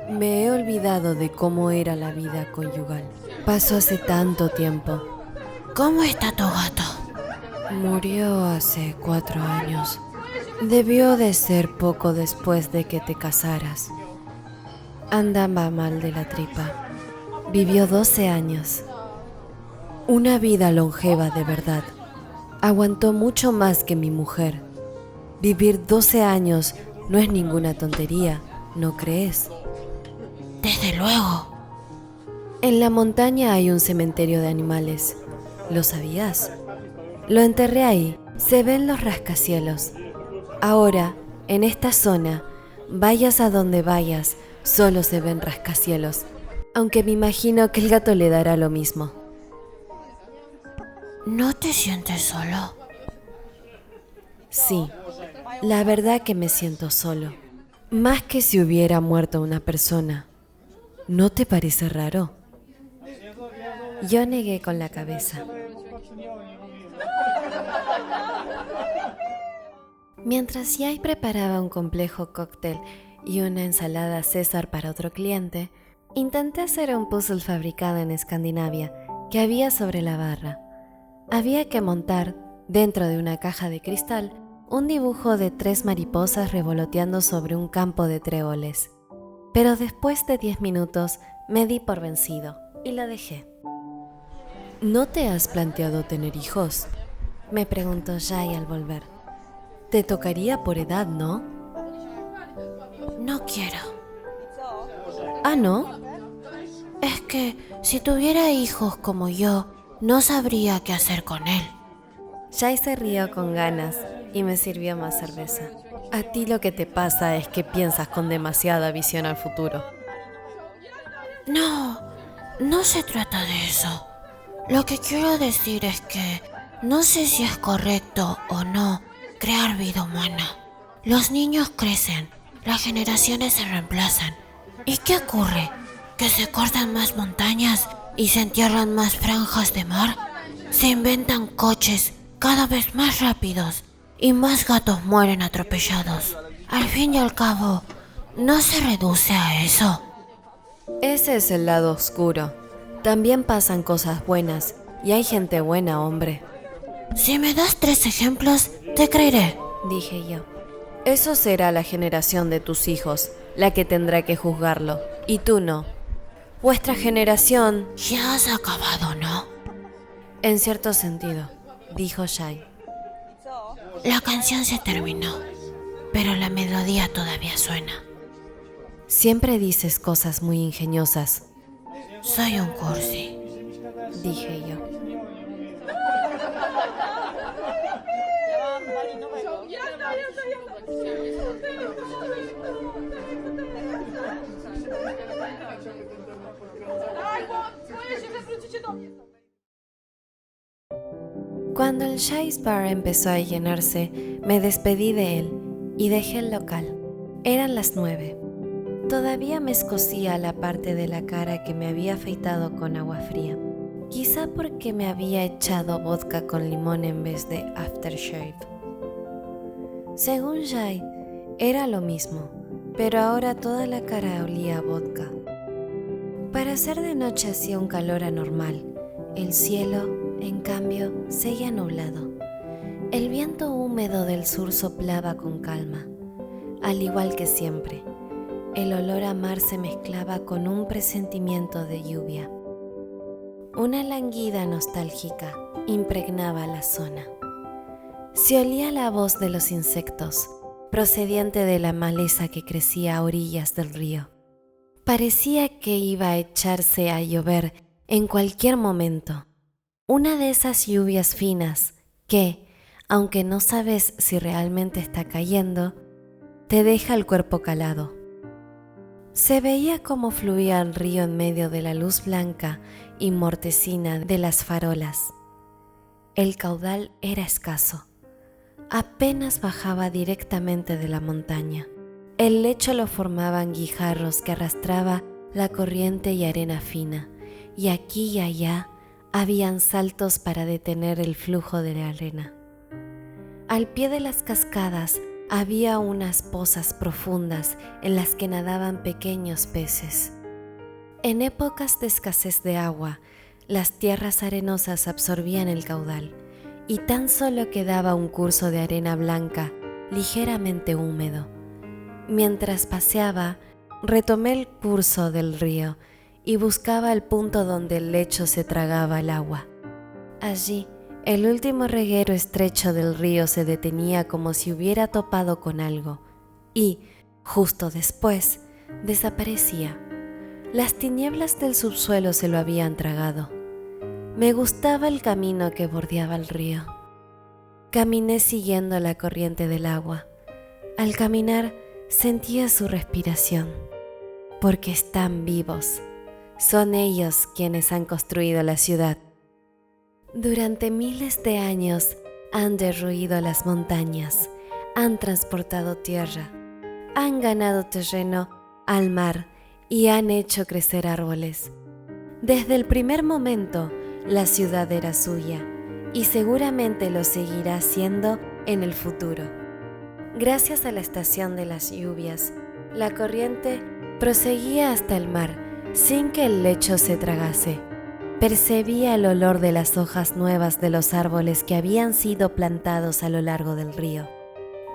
Me he olvidado de cómo era la vida conyugal. Pasó hace tanto tiempo. ¿Cómo está tu gato? Murió hace 4 años. Debió de ser poco después de que te casaras. Andaba mal de la tripa. Vivió 12 años. Una vida longeva de verdad. Aguantó mucho más que mi mujer. Vivir 12 años no es ninguna tontería, ¿no crees? Desde luego. En la montaña hay un cementerio de animales. ¿Lo sabías? Lo enterré ahí. Se ven los rascacielos. Ahora, en esta zona, vayas a donde vayas, solo se ven rascacielos. Aunque me imagino que el gato le dará lo mismo. ¿No te sientes solo? Sí, la verdad que me siento solo. Más que si hubiera muerto una persona. ¿No te parece raro? Yo negué con la cabeza. Mientras Jai preparaba un complejo cóctel y una ensalada César para otro cliente, intenté hacer un puzzle fabricado en Escandinavia que había sobre la barra. Había que montar, dentro de una caja de cristal, un dibujo de 3 mariposas revoloteando sobre un campo de tréboles. Pero después de 10 minutos me di por vencido y lo dejé. ¿No te has planteado tener hijos?, me preguntó Jai al volver. Te tocaría por edad, ¿no? No quiero. ¿Ah, no? Es que si tuviera hijos como yo, no sabría qué hacer con él. Jai se rió con ganas y me sirvió más cerveza. A ti lo que te pasa es que piensas con demasiada visión al futuro. No se trata de eso. Lo que quiero decir es que no sé si es correcto o no crear vida humana. Los niños crecen, las generaciones se reemplazan. ¿Y qué ocurre? ¿Que se cortan más montañas y se entierran más franjas de mar? Se inventan coches cada vez más rápidos y más gatos mueren atropellados. Al fin y al cabo, ¿no se reduce a eso? Ese es el lado oscuro. También pasan cosas buenas y hay gente buena, hombre. Si me das 3 ejemplos, te creeré, dije yo. Eso será la generación de tus hijos, la que tendrá que juzgarlo, y tú no. Vuestra generación... Ya has acabado, ¿no? En cierto sentido, dijo Jai. La canción se terminó, pero la melodía todavía suena. Siempre dices cosas muy ingeniosas. Soy un cursi, dije yo. Cuando el Chase Bar empezó a llenarse, me despedí de él y dejé el local. Eran las 9. Todavía me escocía la parte de la cara que me había afeitado con agua fría. Quizá porque me había echado vodka con limón en vez de aftershave. Según Jai, era lo mismo, pero ahora toda la cara olía a vodka. Para ser de noche hacía un calor anormal. El cielo, en cambio, seguía nublado. El viento húmedo del sur soplaba con calma. Al igual que siempre, el olor a mar se mezclaba con un presentimiento de lluvia. Una languida nostálgica impregnaba la zona. Se olía la voz de los insectos, procediente de la maleza que crecía a orillas del río. Parecía que iba a echarse a llover en cualquier momento. Una de esas lluvias finas que, aunque no sabes si realmente está cayendo, te deja el cuerpo calado. Se veía cómo fluía el río en medio de la luz blanca y mortecina de las farolas. El caudal era escaso. Apenas bajaba directamente de la montaña. El lecho lo formaban guijarros que arrastraba la corriente y arena fina, y aquí y allá habían saltos para detener el flujo de la arena. Al pie de las cascadas Había unas pozas profundas en las que nadaban pequeños peces. En épocas de escasez de agua, las tierras arenosas absorbían el caudal y tan solo quedaba un curso de arena blanca, ligeramente húmedo. Mientras paseaba, retomé el curso del río y buscaba el punto donde el lecho se tragaba el agua. Allí, el último reguero estrecho del río se detenía como si hubiera topado con algo y, justo después, desaparecía. Las tinieblas del subsuelo se lo habían tragado. Me gustaba el camino que bordeaba el río. Caminé siguiendo la corriente del agua. Al caminar, sentía su respiración, porque están vivos. Son ellos quienes han construido la ciudad. Durante miles de años han derruido las montañas, han transportado tierra, han ganado terreno al mar y han hecho crecer árboles. Desde el primer momento, la ciudad era suya y seguramente lo seguirá siendo en el futuro. Gracias a la estación de las lluvias, la corriente proseguía hasta el mar sin que el lecho se tragase. Percibía el olor de las hojas nuevas de los árboles que habían sido plantados a lo largo del río.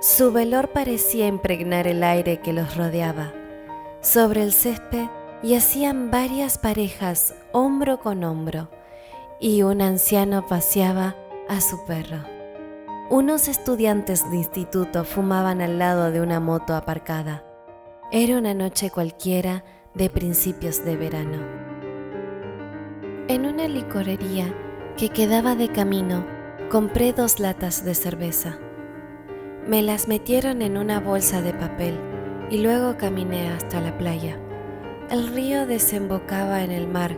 Su velor parecía impregnar el aire que los rodeaba. Sobre el césped yacían varias parejas hombro con hombro y un anciano paseaba a su perro. Unos estudiantes de instituto fumaban al lado de una moto aparcada. Era una noche cualquiera de principios de verano. En una licorería que quedaba de camino, compré 2 latas de cerveza. Me las metieron en una bolsa de papel y luego caminé hasta la playa. El río desembocaba en el mar,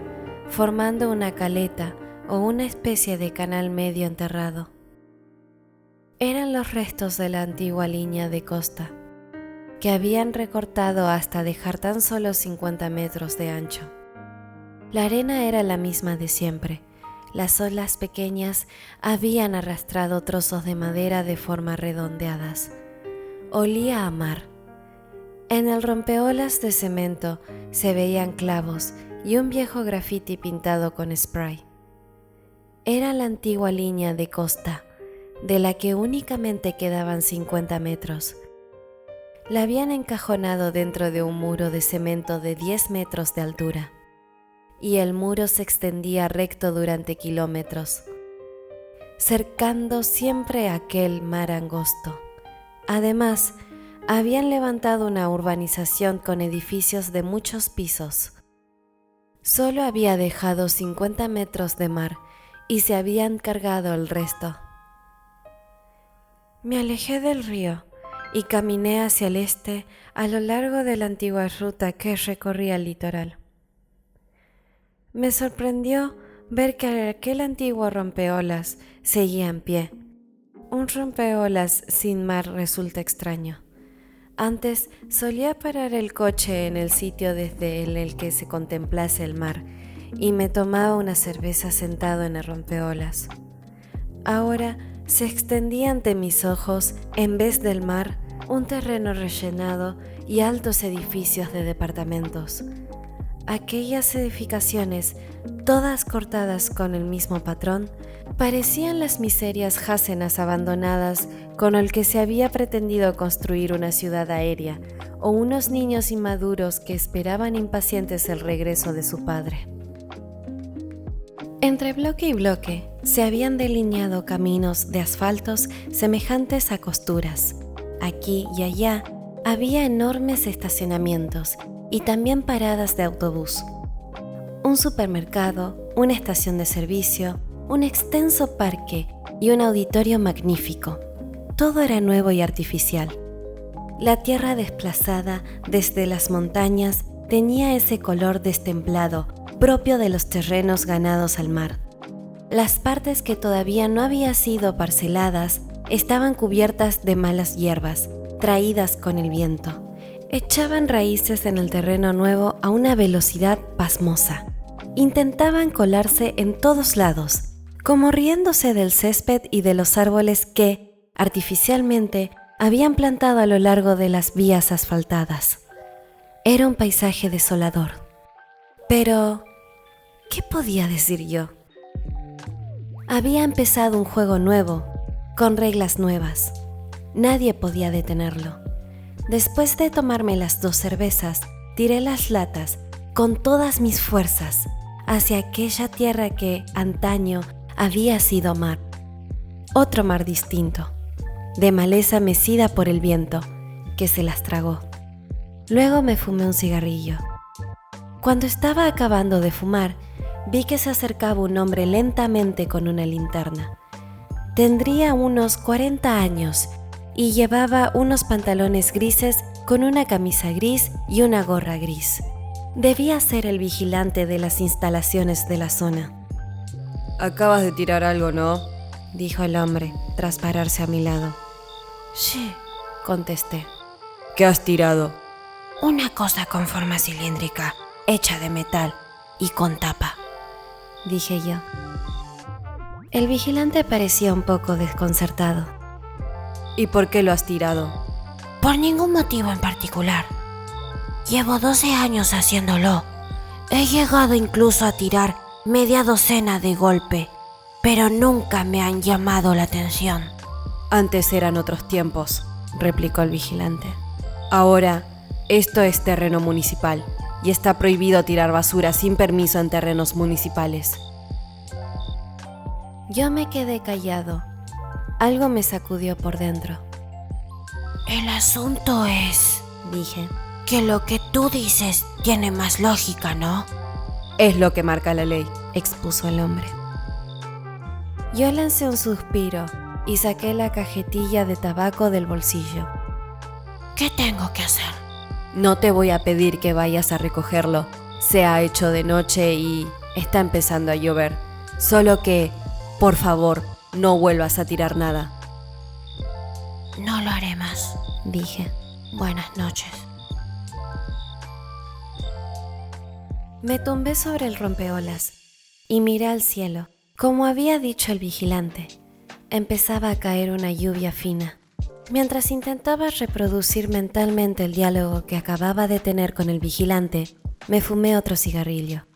formando una caleta o una especie de canal medio enterrado. Eran los restos de la antigua línea de costa, que habían recortado hasta dejar tan solo 50 metros de ancho. La arena era la misma de siempre. Las olas pequeñas habían arrastrado trozos de madera de forma redondeadas. Olía a mar. En el rompeolas de cemento se veían clavos y un viejo grafiti pintado con spray. Era la antigua línea de costa, de la que únicamente quedaban 50 metros. La habían encajonado dentro de un muro de cemento de 10 metros de altura, y el muro se extendía recto durante kilómetros, cercando siempre aquel mar angosto. Además, habían levantado una urbanización con edificios de muchos pisos. Solo había dejado 50 metros de mar y se habían cargado el resto. Me alejé del río y caminé hacia el este a lo largo de la antigua ruta que recorría el litoral. Me sorprendió ver que aquel antiguo rompeolas seguía en pie. Un rompeolas sin mar resulta extraño. Antes solía parar el coche en el sitio desde el que se contemplase el mar y me tomaba una cerveza sentado en el rompeolas. Ahora se extendía ante mis ojos, en vez del mar, un terreno rellenado y altos edificios de departamentos. Aquellas edificaciones, todas cortadas con el mismo patrón, parecían las miserias jásenas abandonadas con el que se había pretendido construir una ciudad aérea, o unos niños inmaduros que esperaban impacientes el regreso de su padre. Entre bloque y bloque se habían delineado caminos de asfaltos semejantes a costuras. Aquí y allá había enormes estacionamientos y también paradas de autobús. Un supermercado, una estación de servicio, un extenso parque y un auditorio magnífico. Todo era nuevo y artificial. La tierra desplazada desde las montañas tenía ese color destemplado propio de los terrenos ganados al mar. Las partes que todavía no habían sido parceladas estaban cubiertas de malas hierbas, traídas con el viento. Echaban raíces en el terreno nuevo a una velocidad pasmosa. Intentaban colarse en todos lados, como riéndose del césped y de los árboles que, artificialmente, habían plantado a lo largo de las vías asfaltadas. Era un paisaje desolador. Pero, ¿qué podía decir yo? Había empezado un juego nuevo, con reglas nuevas. Nadie podía detenerlo. Después de tomarme las 2 cervezas, tiré las latas con todas mis fuerzas hacia aquella tierra que antaño había sido mar. Otro mar distinto, de maleza mecida por el viento, que se las tragó. Luego me fumé un cigarrillo. Cuando estaba acabando de fumar, vi que se acercaba un hombre lentamente con una linterna. Tendría unos 40 años y llevaba unos pantalones grises con una camisa gris y una gorra gris. Debía ser el vigilante de las instalaciones de la zona. Acabas de tirar algo, ¿no? Dijo el hombre, tras pararse a mi lado. Sí, Contesté. ¿Qué has tirado? una cosa con forma cilíndrica, hecha de metal y con tapa. Dije yo. El vigilante parecía un poco desconcertado. ¿Y por qué lo has tirado? Por ningún motivo en particular. Llevo 12 años haciéndolo. He llegado incluso a tirar media docena de golpe, pero nunca me han llamado la atención. Antes eran otros tiempos, replicó el vigilante. Ahora, esto es terreno municipal y está prohibido tirar basura sin permiso en terrenos municipales. Yo me quedé callado. Algo me sacudió por dentro. El asunto es, Dije. que lo que tú dices tiene más lógica, ¿no? Es lo que marca la ley. Expuso el hombre. Yo lancé un suspiro y saqué la cajetilla de tabaco del bolsillo. ¿Qué tengo que hacer? No te voy a pedir que vayas a recogerlo. Se ha hecho de noche y está empezando a llover. Solo que, por favor, no vuelvas a tirar nada. No lo haré más. Dije. Buenas noches. Me tumbé sobre el rompeolas y miré al cielo. Como había dicho el vigilante, empezaba a caer una lluvia fina. Mientras intentaba reproducir mentalmente el diálogo que acababa de tener con el vigilante, me fumé otro cigarrillo.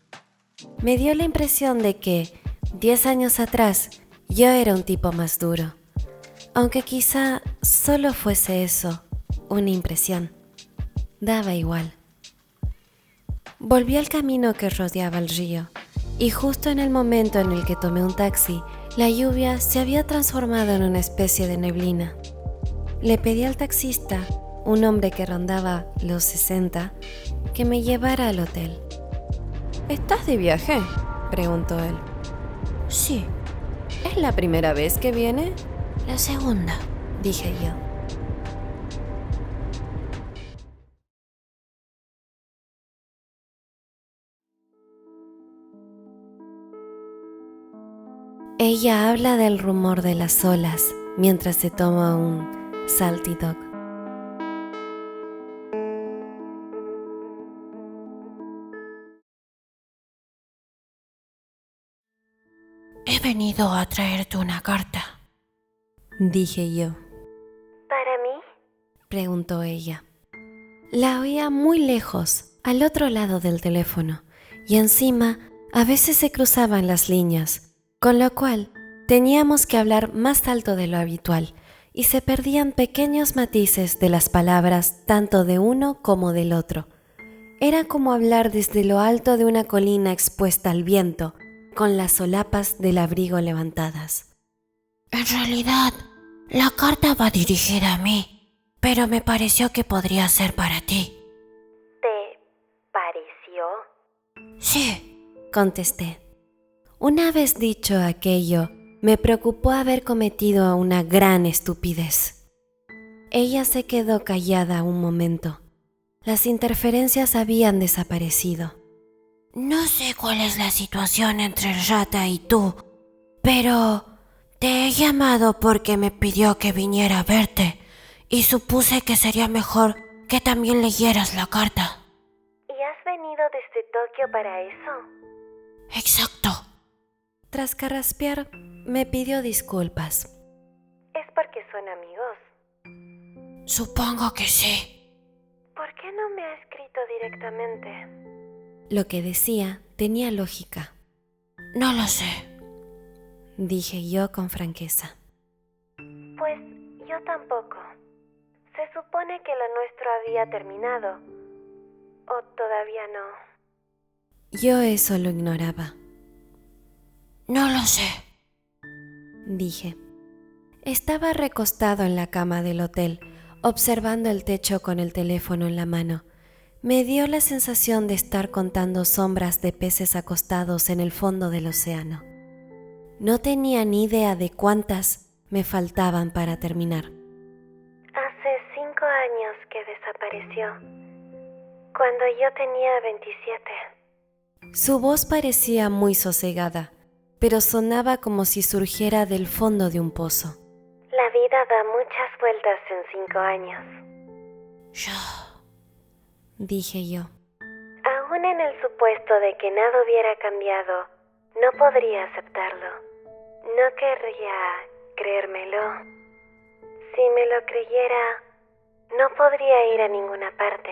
Me dio la impresión de que, 10 años atrás, yo era un tipo más duro. Aunque quizá solo fuese eso, una impresión. Daba igual. Volví al camino que rodeaba el río, y justo en el momento en el que tomé un taxi, la lluvia se había transformado en una especie de neblina. Le pedí al taxista, un hombre que rondaba los 60, que me llevara al hotel. ¿Estás de viaje?, preguntó él. Sí, ¿Es la primera vez que viene? la segunda. Dije yo. Ella habla del rumor de las olas mientras se toma un Salty Dog. He venido a traerte una carta. Dije yo. ¿Para mí? Preguntó ella. La oía muy lejos, al otro lado del teléfono, y encima a veces se cruzaban las líneas, con lo cual teníamos que hablar más alto de lo habitual y se perdían pequeños matices de las palabras tanto de uno como del otro. Era como hablar desde lo alto de una colina expuesta al viento, con las solapas del abrigo levantadas. En realidad, la carta va dirigida a mí, pero me pareció que podría ser para ti. ¿Te pareció? Sí, Contesté. Una vez dicho aquello, me preocupó haber cometido una gran estupidez. Ella se quedó callada un momento. Las interferencias habían desaparecido. no sé cuál es la situación entre Rata y tú, pero te he llamado porque me pidió que viniera a verte y supuse que sería mejor que también leyeras la carta. ¿Y has venido desde Tokio para eso? Exacto. Tras carraspear, me pidió disculpas. ¿Es porque son amigos? Supongo que sí. ¿Por qué no me ha escrito directamente? Lo que decía tenía lógica, No lo sé. dije yo con franqueza. Pues yo tampoco. Se supone que lo nuestro había terminado. ¿O todavía no? Yo eso lo ignoraba, No lo sé. dije. Estaba recostado en la cama del hotel, observando el techo con el teléfono en la mano. Me dio la sensación de estar contando sombras de peces acostados en el fondo del océano. No tenía ni idea de cuántas me faltaban para terminar. Hace 5 años que desapareció. Cuando yo tenía 27. Su voz parecía muy sosegada, pero sonaba como si surgiera del fondo de un pozo. La vida da muchas vueltas en 5 años. Dije yo. Aún en el supuesto de que nada hubiera cambiado, no podría aceptarlo. No querría creérmelo. Si me lo creyera, no podría ir a ninguna parte.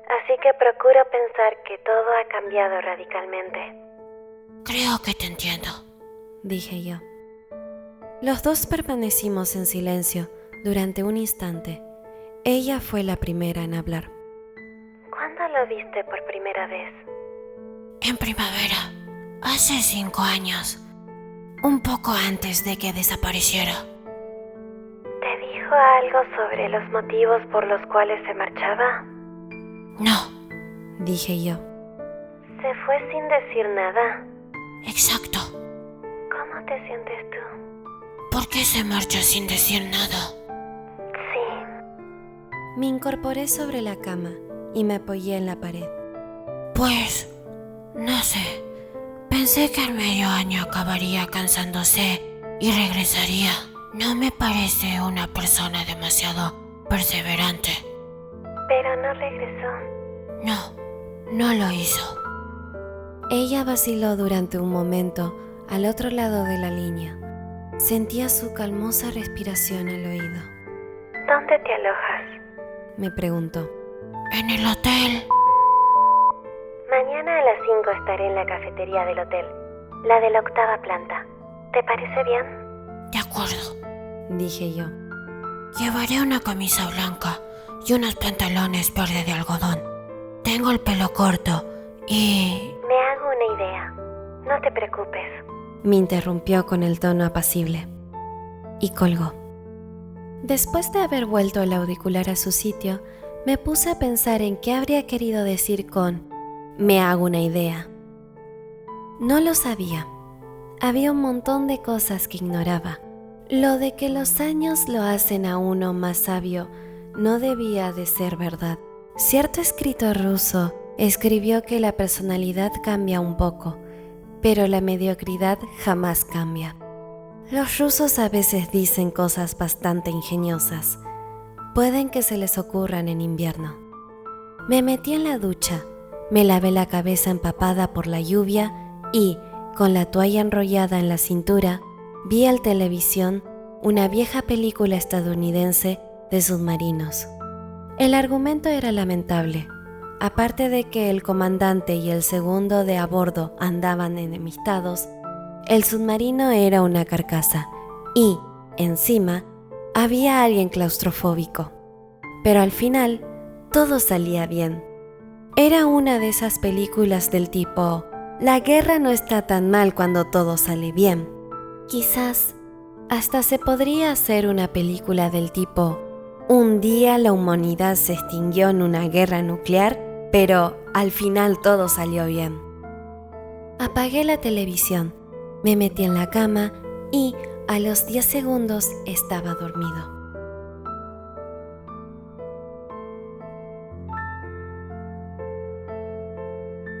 Así que procuro pensar que todo ha cambiado radicalmente. Creo que te entiendo. Dije yo. Los dos permanecimos en silencio durante un instante. Ella fue la primera en hablar. ¿Cuándo lo viste por primera vez? En primavera, hace 5 años. Un poco antes de que desapareciera. ¿Te dijo algo sobre los motivos por los cuales se marchaba? No, Dije yo. Se fue sin decir nada. exacto. ¿Cómo te sientes tú? ¿Por qué se marcha sin decir nada? Sí. Me incorporé sobre la cama y me apoyé en la pared. Pues, no sé. Pensé que al medio año acabaría cansándose y regresaría. No me parece una persona demasiado perseverante. Pero no regresó. No lo hizo. Ella vaciló durante un momento al otro lado de la línea. Sentía su calmosa respiración al oído. ¿Dónde te alojas? Me preguntó. En el hotel. Mañana a las 5 estaré en la cafetería del hotel, la de la 8ª planta. ¿Te parece bien? De acuerdo. Dije yo. Llevaré una camisa blanca y unos pantalones verde de algodón. Tengo el pelo corto y... Me hago una idea. No te preocupes. Me interrumpió con el tono apacible y colgó. Después de haber vuelto el auricular a su sitio, me puse a pensar en qué habría querido decir con «me hago una idea». No lo sabía. Había un montón de cosas que ignoraba. Lo de que los años lo hacen a uno más sabio no debía de ser verdad. Cierto escritor ruso escribió que la personalidad cambia un poco, pero la mediocridad jamás cambia. Los rusos a veces dicen cosas bastante ingeniosas. Pueden que se les ocurran en invierno. Me metí en la ducha, me lavé la cabeza empapada por la lluvia y, con la toalla enrollada en la cintura, vi en televisión una vieja película estadounidense de submarinos. El argumento era lamentable. Aparte de que el comandante y el segundo de a bordo andaban enemistados, el submarino era una carcasa y, encima, había alguien claustrofóbico. Pero al final, todo salía bien. Era una de esas películas del tipo, la guerra no está tan mal cuando todo sale bien. Quizás, hasta se podría hacer una película del tipo, un día la humanidad se extinguió en una guerra nuclear, pero al final todo salió bien. Apagué la televisión, me metí en la cama y a los 10 segundos estaba dormido.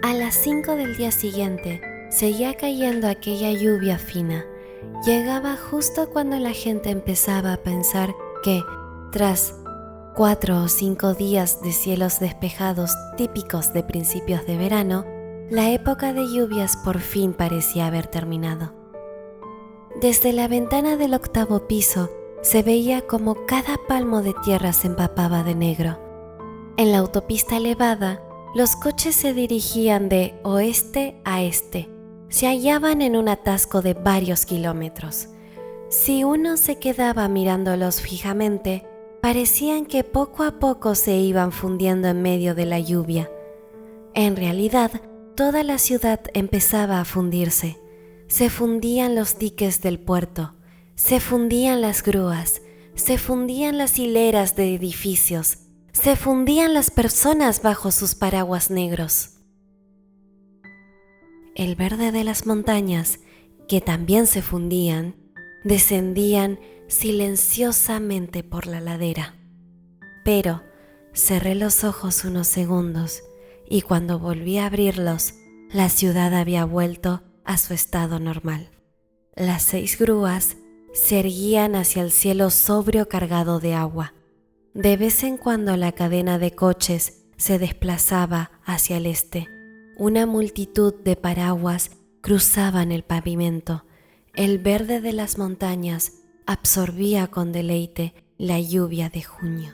A las 5 del día siguiente, seguía cayendo aquella lluvia fina. Llegaba justo cuando la gente empezaba a pensar que, tras 4 o 5 días de cielos despejados típicos de principios de verano, la época de lluvias por fin parecía haber terminado. Desde la ventana del 8º piso Se veía como cada palmo de tierra se empapaba de negro. En la autopista elevada, los coches se dirigían de oeste a este. Se hallaban en un atasco de varios kilómetros. Si uno se quedaba mirándolos fijamente, parecían que poco a poco se iban fundiendo en medio de la lluvia. En realidad, toda la ciudad empezaba a fundirse. Se fundían los diques del puerto, se fundían las grúas, se fundían las hileras de edificios, se fundían las personas bajo sus paraguas negros. El verde de las montañas, que también se fundían, descendían silenciosamente por la ladera. Pero cerré los ojos unos segundos y cuando volví a abrirlos, la ciudad había vuelto a su estado normal. Las 6 grúas se erguían hacia el cielo sobrio cargado de agua. De vez en cuando la cadena de coches se desplazaba hacia el este. Una multitud de paraguas cruzaban el pavimento. El verde de las montañas absorbía con deleite la lluvia de junio.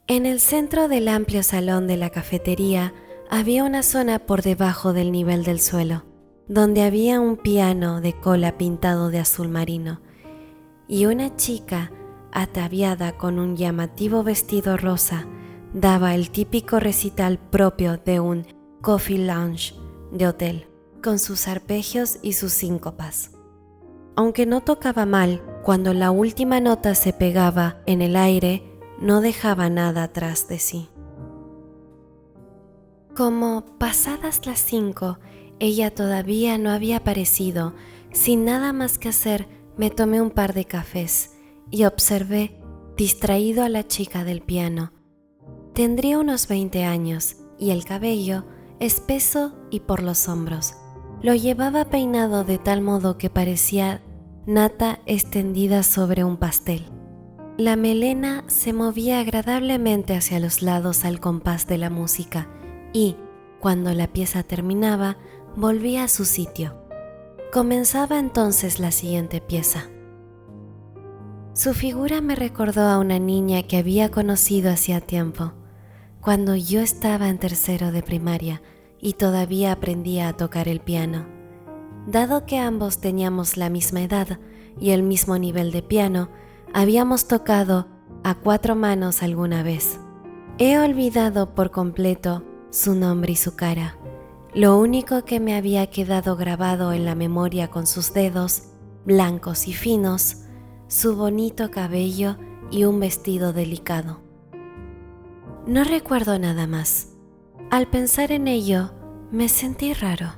En el centro del amplio salón de la cafetería había una zona por debajo del nivel del suelo, donde había un piano de cola pintado de azul marino y una chica ataviada con un llamativo vestido rosa daba el típico recital propio de un coffee lounge de hotel, con sus arpegios y sus síncopas. Aunque no tocaba mal, cuando la última nota se pegaba en el aire, no dejaba nada atrás de sí. Como pasadas las 5, ella todavía no había aparecido. Sin nada más que hacer, me tomé un par de cafés y observé, distraído, a la chica del piano. Tendría unos 20 años y el cabello espeso y por los hombros. Lo llevaba peinado de tal modo que parecía nata extendida sobre un pastel. La melena se movía agradablemente hacia los lados al compás de la música y, cuando la pieza terminaba, volvía a su sitio. Comenzaba entonces la siguiente pieza. Su figura me recordó a una niña que había conocido hacía tiempo, cuando yo estaba en tercero de primaria y todavía aprendía a tocar el piano. Dado que ambos teníamos la misma edad y el mismo nivel de piano, habíamos tocado a 4 manos alguna vez. He olvidado por completo su nombre y su cara. Lo único que me había quedado grabado en la memoria con sus dedos, blancos y finos, su bonito cabello y un vestido delicado. No recuerdo nada más. Al pensar en ello, me sentí raro.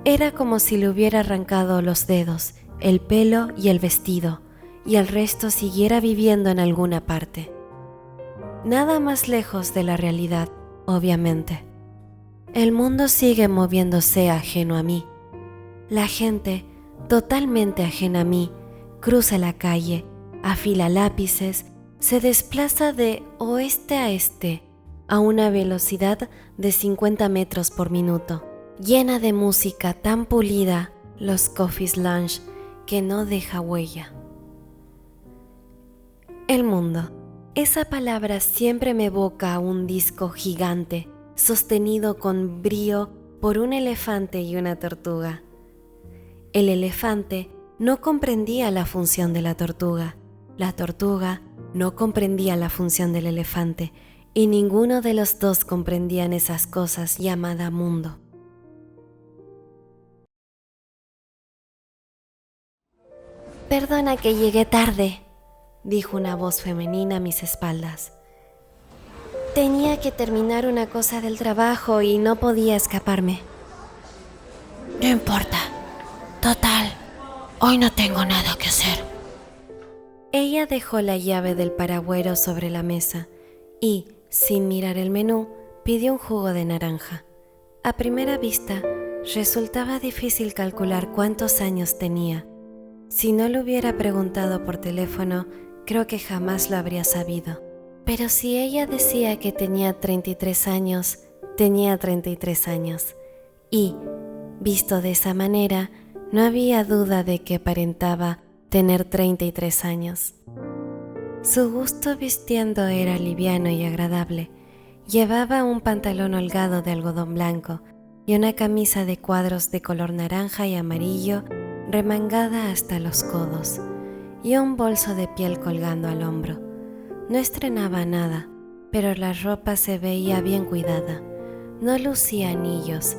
Era como si le hubiera arrancado los dedos, el pelo y el vestido, y el resto siguiera viviendo en alguna parte. Nada más lejos de la realidad, obviamente. El mundo sigue moviéndose ajeno a mí. La gente, totalmente ajena a mí, cruza la calle, afila lápices, se desplaza de oeste a este a una velocidad de 50 metros por minuto, llena de música tan pulida, los coffee lounge, que no deja huella. El mundo. Esa palabra siempre me evoca a un disco gigante, sostenido con brío por un elefante y una tortuga. El elefante no comprendía la función de la tortuga no comprendía la función del elefante, y ninguno de los dos comprendían esas cosas llamadas mundo. «Perdona que llegué tarde», dijo una voz femenina a mis espaldas. «Tenía que terminar una cosa del trabajo y no podía escaparme». No importa. Total, hoy no tengo nada que hacer. Ella dejó la llave del paragüero sobre la mesa y, sin mirar el menú, pidió un jugo de naranja. A primera vista, resultaba difícil calcular cuántos años tenía. Si no lo hubiera preguntado por teléfono, creo que jamás lo habría sabido. Pero si ella decía que tenía 33 años, tenía 33 años. Y, visto de esa manera, no había duda de que aparentaba tener 33 años. Su gusto vistiendo era liviano y agradable. Llevaba un pantalón holgado de algodón blanco y una camisa de cuadros de color naranja y amarillo remangada hasta los codos, y un bolso de piel colgando al hombro. No estrenaba nada, pero la ropa se veía bien cuidada. No lucía anillos,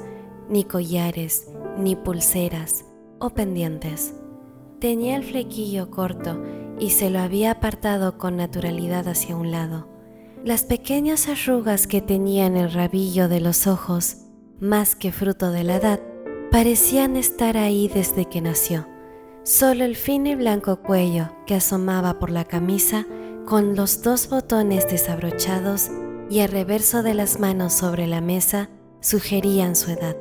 ni collares, ni pulseras o pendientes. Tenía el flequillo corto y se lo había apartado con naturalidad hacia un lado. Las pequeñas arrugas que tenía en el rabillo de los ojos, más que fruto de la edad, parecían estar ahí desde que nació. Solo el fino y blanco cuello que asomaba por la camisa, con los 2 botones desabrochados y el reverso de las manos sobre la mesa, sugerían su edad.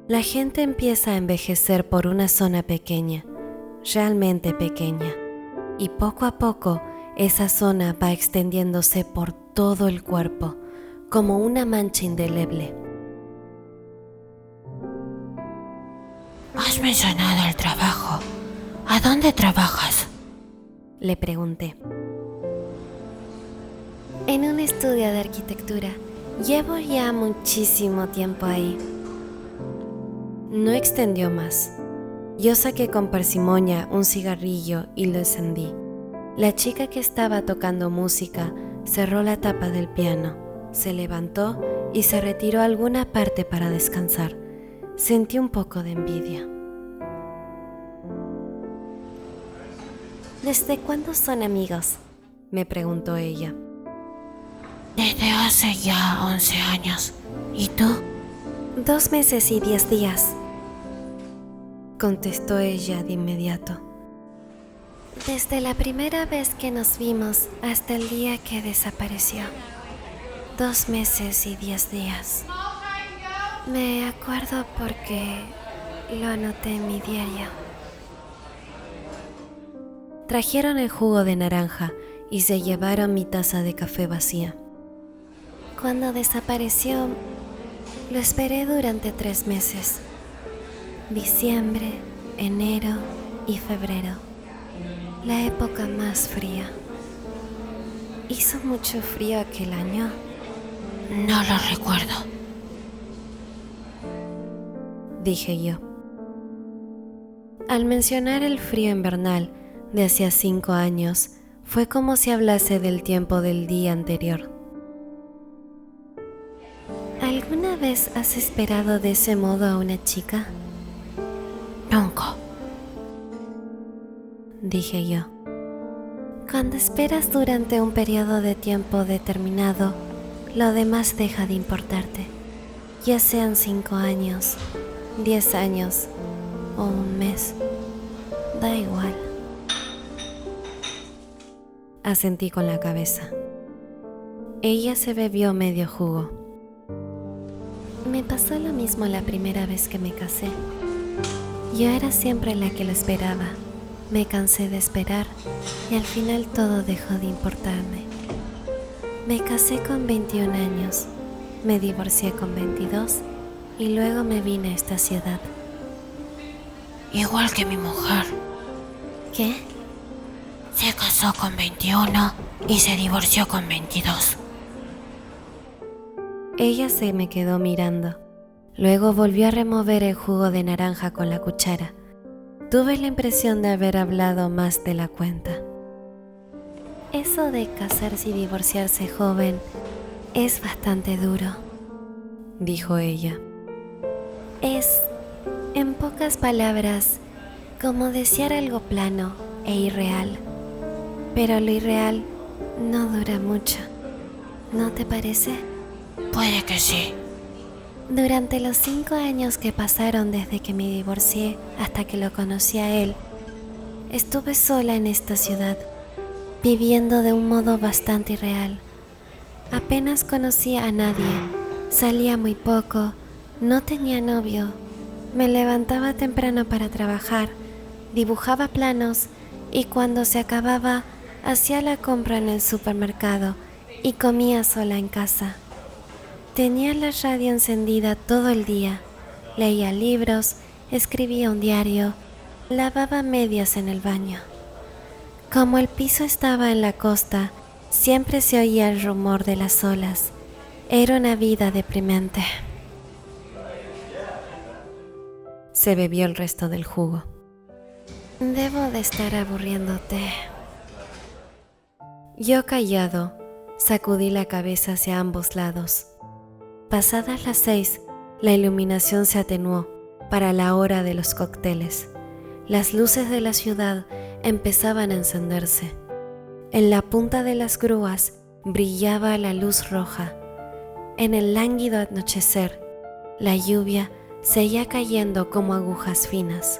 La gente empieza a envejecer por una zona pequeña, realmente pequeña, y poco a poco esa zona va extendiéndose por todo el cuerpo, como una mancha indeleble. Has mencionado el trabajo. ¿A dónde trabajas? Le pregunté. En un estudio de arquitectura. Llevo ya muchísimo tiempo ahí. No extendió más. Yo saqué con parsimonia un cigarrillo y lo encendí. La chica que estaba tocando música cerró la tapa del piano, se levantó y se retiró a alguna parte para descansar. Sentí un poco de envidia. ¿Desde cuándo son amigos?, me preguntó ella. Desde hace ya 11 años. ¿Y tú? 2 meses y 10 días. Contestó ella de inmediato. Desde la primera vez que nos vimos hasta el día que desapareció. 2 meses y 10 días. Me acuerdo porque lo anoté en mi diario. Trajeron el jugo de naranja y se llevaron mi taza de café vacía. Cuando desapareció, lo esperé durante 3 meses. Diciembre, enero y febrero. La época más fría. ¿Hizo mucho frío aquel año? No lo recuerdo, dije yo. Al mencionar el frío invernal de hacía 5 años, fue como si hablase del tiempo del día anterior. ¿Alguna vez has esperado de ese modo a una chica? nunca. Dije yo. Cuando esperas durante un periodo de tiempo determinado, lo demás deja de importarte, ya sean 5 años, 10 años o un mes, da igual. Asentí con la cabeza. Ella se bebió medio jugo. Me pasó lo mismo la primera vez que me casé. Yo era siempre la que lo esperaba. Me cansé de esperar y al final todo dejó de importarme. Me casé con 21 años, me divorcié con 22 y luego me vine a esta ciudad. Igual que mi mujer. ¿Qué? Se casó con 21 y se divorció con 22. Ella se me quedó mirando. Luego volvió a remover el jugo de naranja con la cuchara. Tuve la impresión de haber hablado más de la cuenta. Eso de casarse y divorciarse joven es bastante duro, dijo ella. Es, en pocas palabras, como desear algo plano e irreal. Pero lo irreal no dura mucho, ¿no te parece? Puede que sí. Durante los 5 años que pasaron desde que me divorcié hasta que lo conocí a él, estuve sola en esta ciudad, viviendo de un modo bastante irreal. Apenas conocía a nadie, salía muy poco, no tenía novio, me levantaba temprano para trabajar, dibujaba planos y cuando se acababa, hacía la compra en el supermercado y comía sola en casa. Tenía la radio encendida todo el día, leía libros, escribía un diario, lavaba medias en el baño. Como el piso estaba en la costa, siempre se oía el rumor de las olas. Era una vida deprimente. Se bebió el resto del jugo. Debo de estar aburriéndote. Yo callado, sacudí la cabeza hacia ambos lados. Pasadas las 6, la iluminación se atenuó para la hora de los cócteles. Las luces de la ciudad empezaban a encenderse. En la punta de las grúas brillaba la luz roja. En el lánguido anochecer, la lluvia seguía cayendo como agujas finas.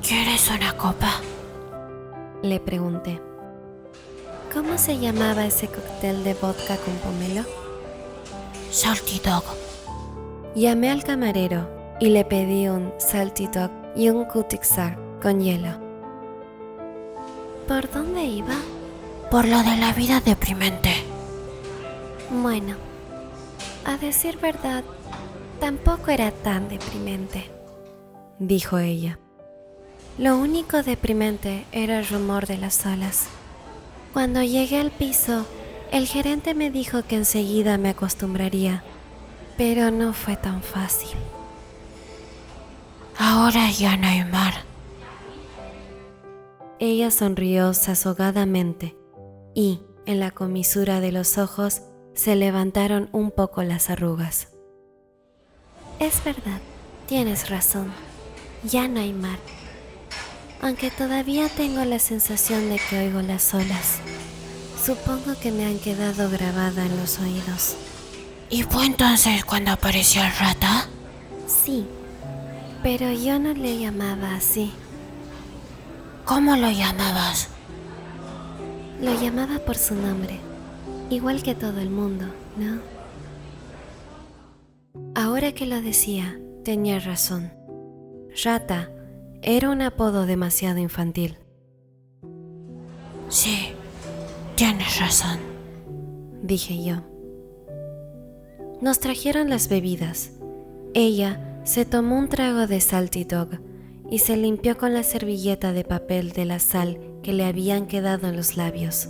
¿Quieres una copa? Le pregunté. ¿Cómo se llamaba ese cóctel de vodka con pomelo? Salty Dog. Llamé al camarero y le pedí un Salty Dog y un Kutixar con hielo. ¿Por dónde iba? Por lo de la vida deprimente. Bueno, a decir verdad, tampoco era tan deprimente, dijo ella. Lo único deprimente era el rumor de las olas. Cuando llegué al piso, el gerente me dijo que enseguida me acostumbraría, pero no fue tan fácil. Ahora ya no hay mar. Ella sonrió sosegadamente y, en la comisura de los ojos, se levantaron un poco las arrugas. Es verdad, tienes razón. Ya no hay mar. Aunque todavía tengo la sensación de que oigo las olas. Supongo que me han quedado grabadas en los oídos. ¿Y fue entonces cuando apareció el rata? Sí, pero yo no le llamaba así. ¿Cómo lo llamabas? Lo llamaba por su nombre, igual que todo el mundo, ¿no? Ahora que lo decía, tenía razón. Rata era un apodo demasiado infantil. Sí, tienes razón, dije yo. Nos trajeron las bebidas. Ella se tomó un trago de Salty Dog y se limpió con la servilleta de papel de la sal que le habían quedado en los labios.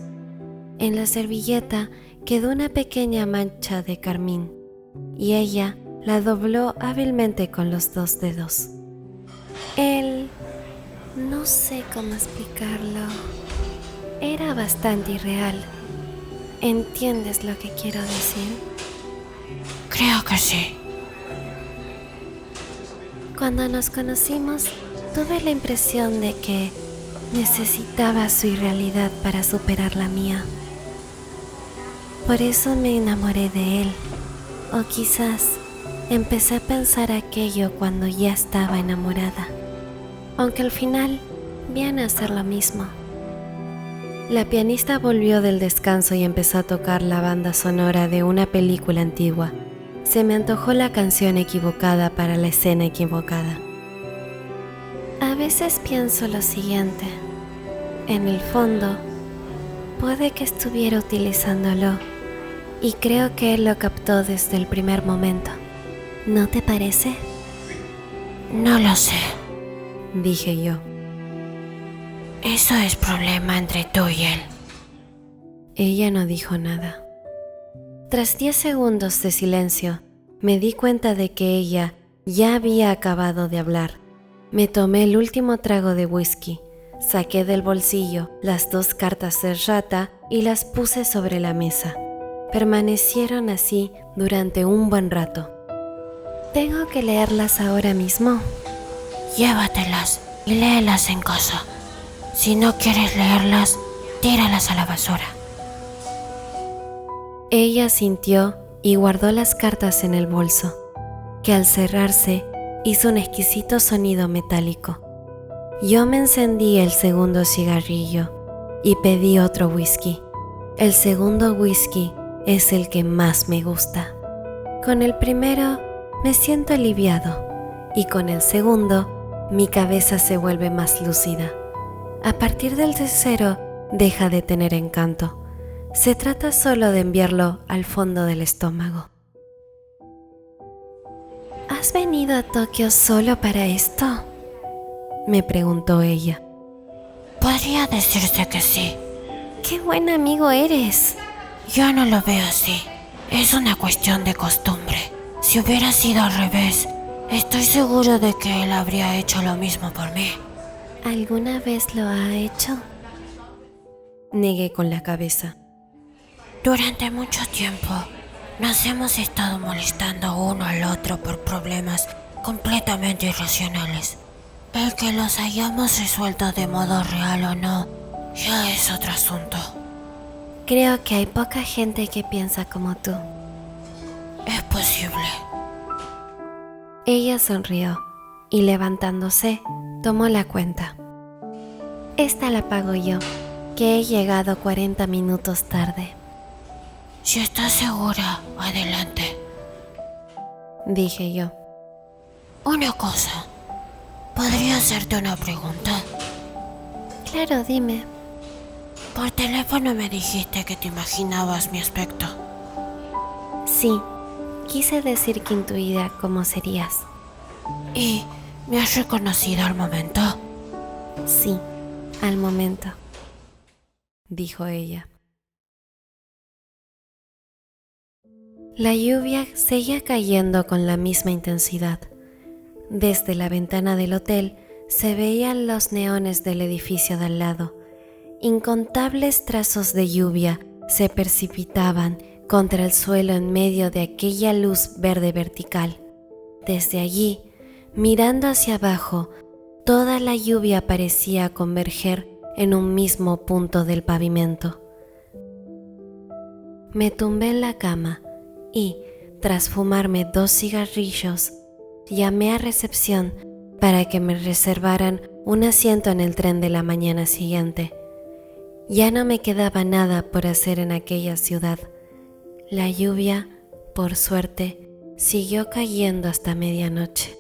En la servilleta quedó una pequeña mancha de carmín y ella la dobló hábilmente con los 2 dedos. No sé cómo explicarlo. Era bastante irreal. ¿Entiendes lo que quiero decir? Creo que sí. Cuando nos conocimos, tuve la impresión de que necesitaba su irrealidad para superar la mía. Por eso me enamoré de él. O quizás empecé a pensar aquello cuando ya estaba enamorada. Aunque al final viene a ser lo mismo. La pianista volvió del descanso y empezó a tocar la banda sonora de una película antigua. Se me antojó la canción equivocada para la escena equivocada. A veces pienso lo siguiente. En el fondo, puede que estuviera utilizándolo y creo que él lo captó desde el primer momento. ¿No te parece? No lo sé, dije yo. Eso es problema entre tú y él. Ella no dijo nada. Tras 10 segundos de silencio, me di cuenta de que ella ya había acabado de hablar. Me tomé el último trago de whisky, saqué del bolsillo las 2 cartas de rata y las puse sobre la mesa. Permanecieron así durante un buen rato. ¿Tengo que leerlas ahora mismo? Llévatelas y léelas en casa. Si no quieres leerlas, tíralas a la basura. Ella sintió y guardó las cartas en el bolso, que al cerrarse hizo un exquisito sonido metálico. Yo me encendí el segundo cigarrillo y pedí otro whisky. El segundo whisky es el que más me gusta. Con el primero me siento aliviado y con el segundo mi cabeza se vuelve más lúcida. A partir del tercero deja de tener encanto. Se trata solo de enviarlo al fondo del estómago. ¿Has venido a Tokio solo para esto? Me preguntó ella. Podría decirse que sí. ¡Qué buen amigo eres! Yo no lo veo así. Es una cuestión de costumbre. Si hubiera sido al revés, estoy seguro de que él habría hecho lo mismo por mí. ¿Alguna vez lo ha hecho? Negué con la cabeza. Durante mucho tiempo, nos hemos estado molestando uno al otro por problemas completamente irracionales. El que los hayamos resuelto de modo real o no, ya es otro asunto. Creo que hay poca gente que piensa como tú. Es posible. Ella sonrió y levantándose, tomó la cuenta. Esta la pago yo, que he llegado 40 minutos tarde. Si estás segura, adelante. Dije yo. Una cosa, ¿podría hacerte una pregunta? Claro, dime. Por teléfono me dijiste que te imaginabas mi aspecto. Sí, quise decir que intuía cómo serías. ¿Y me has reconocido al momento? Sí, al momento, dijo ella. La lluvia seguía cayendo con la misma intensidad. Desde la ventana del hotel se veían los neones del edificio de al lado. Incontables trazos de lluvia se precipitaban contra el suelo en medio de aquella luz verde vertical. Desde allí, mirando hacia abajo, toda la lluvia parecía converger en un mismo punto del pavimento. Me tumbé en la cama y, tras fumarme 2 cigarrillos, llamé a recepción para que me reservaran un asiento en el tren de la mañana siguiente. Ya no me quedaba nada por hacer en aquella ciudad. La lluvia, por suerte, siguió cayendo hasta medianoche.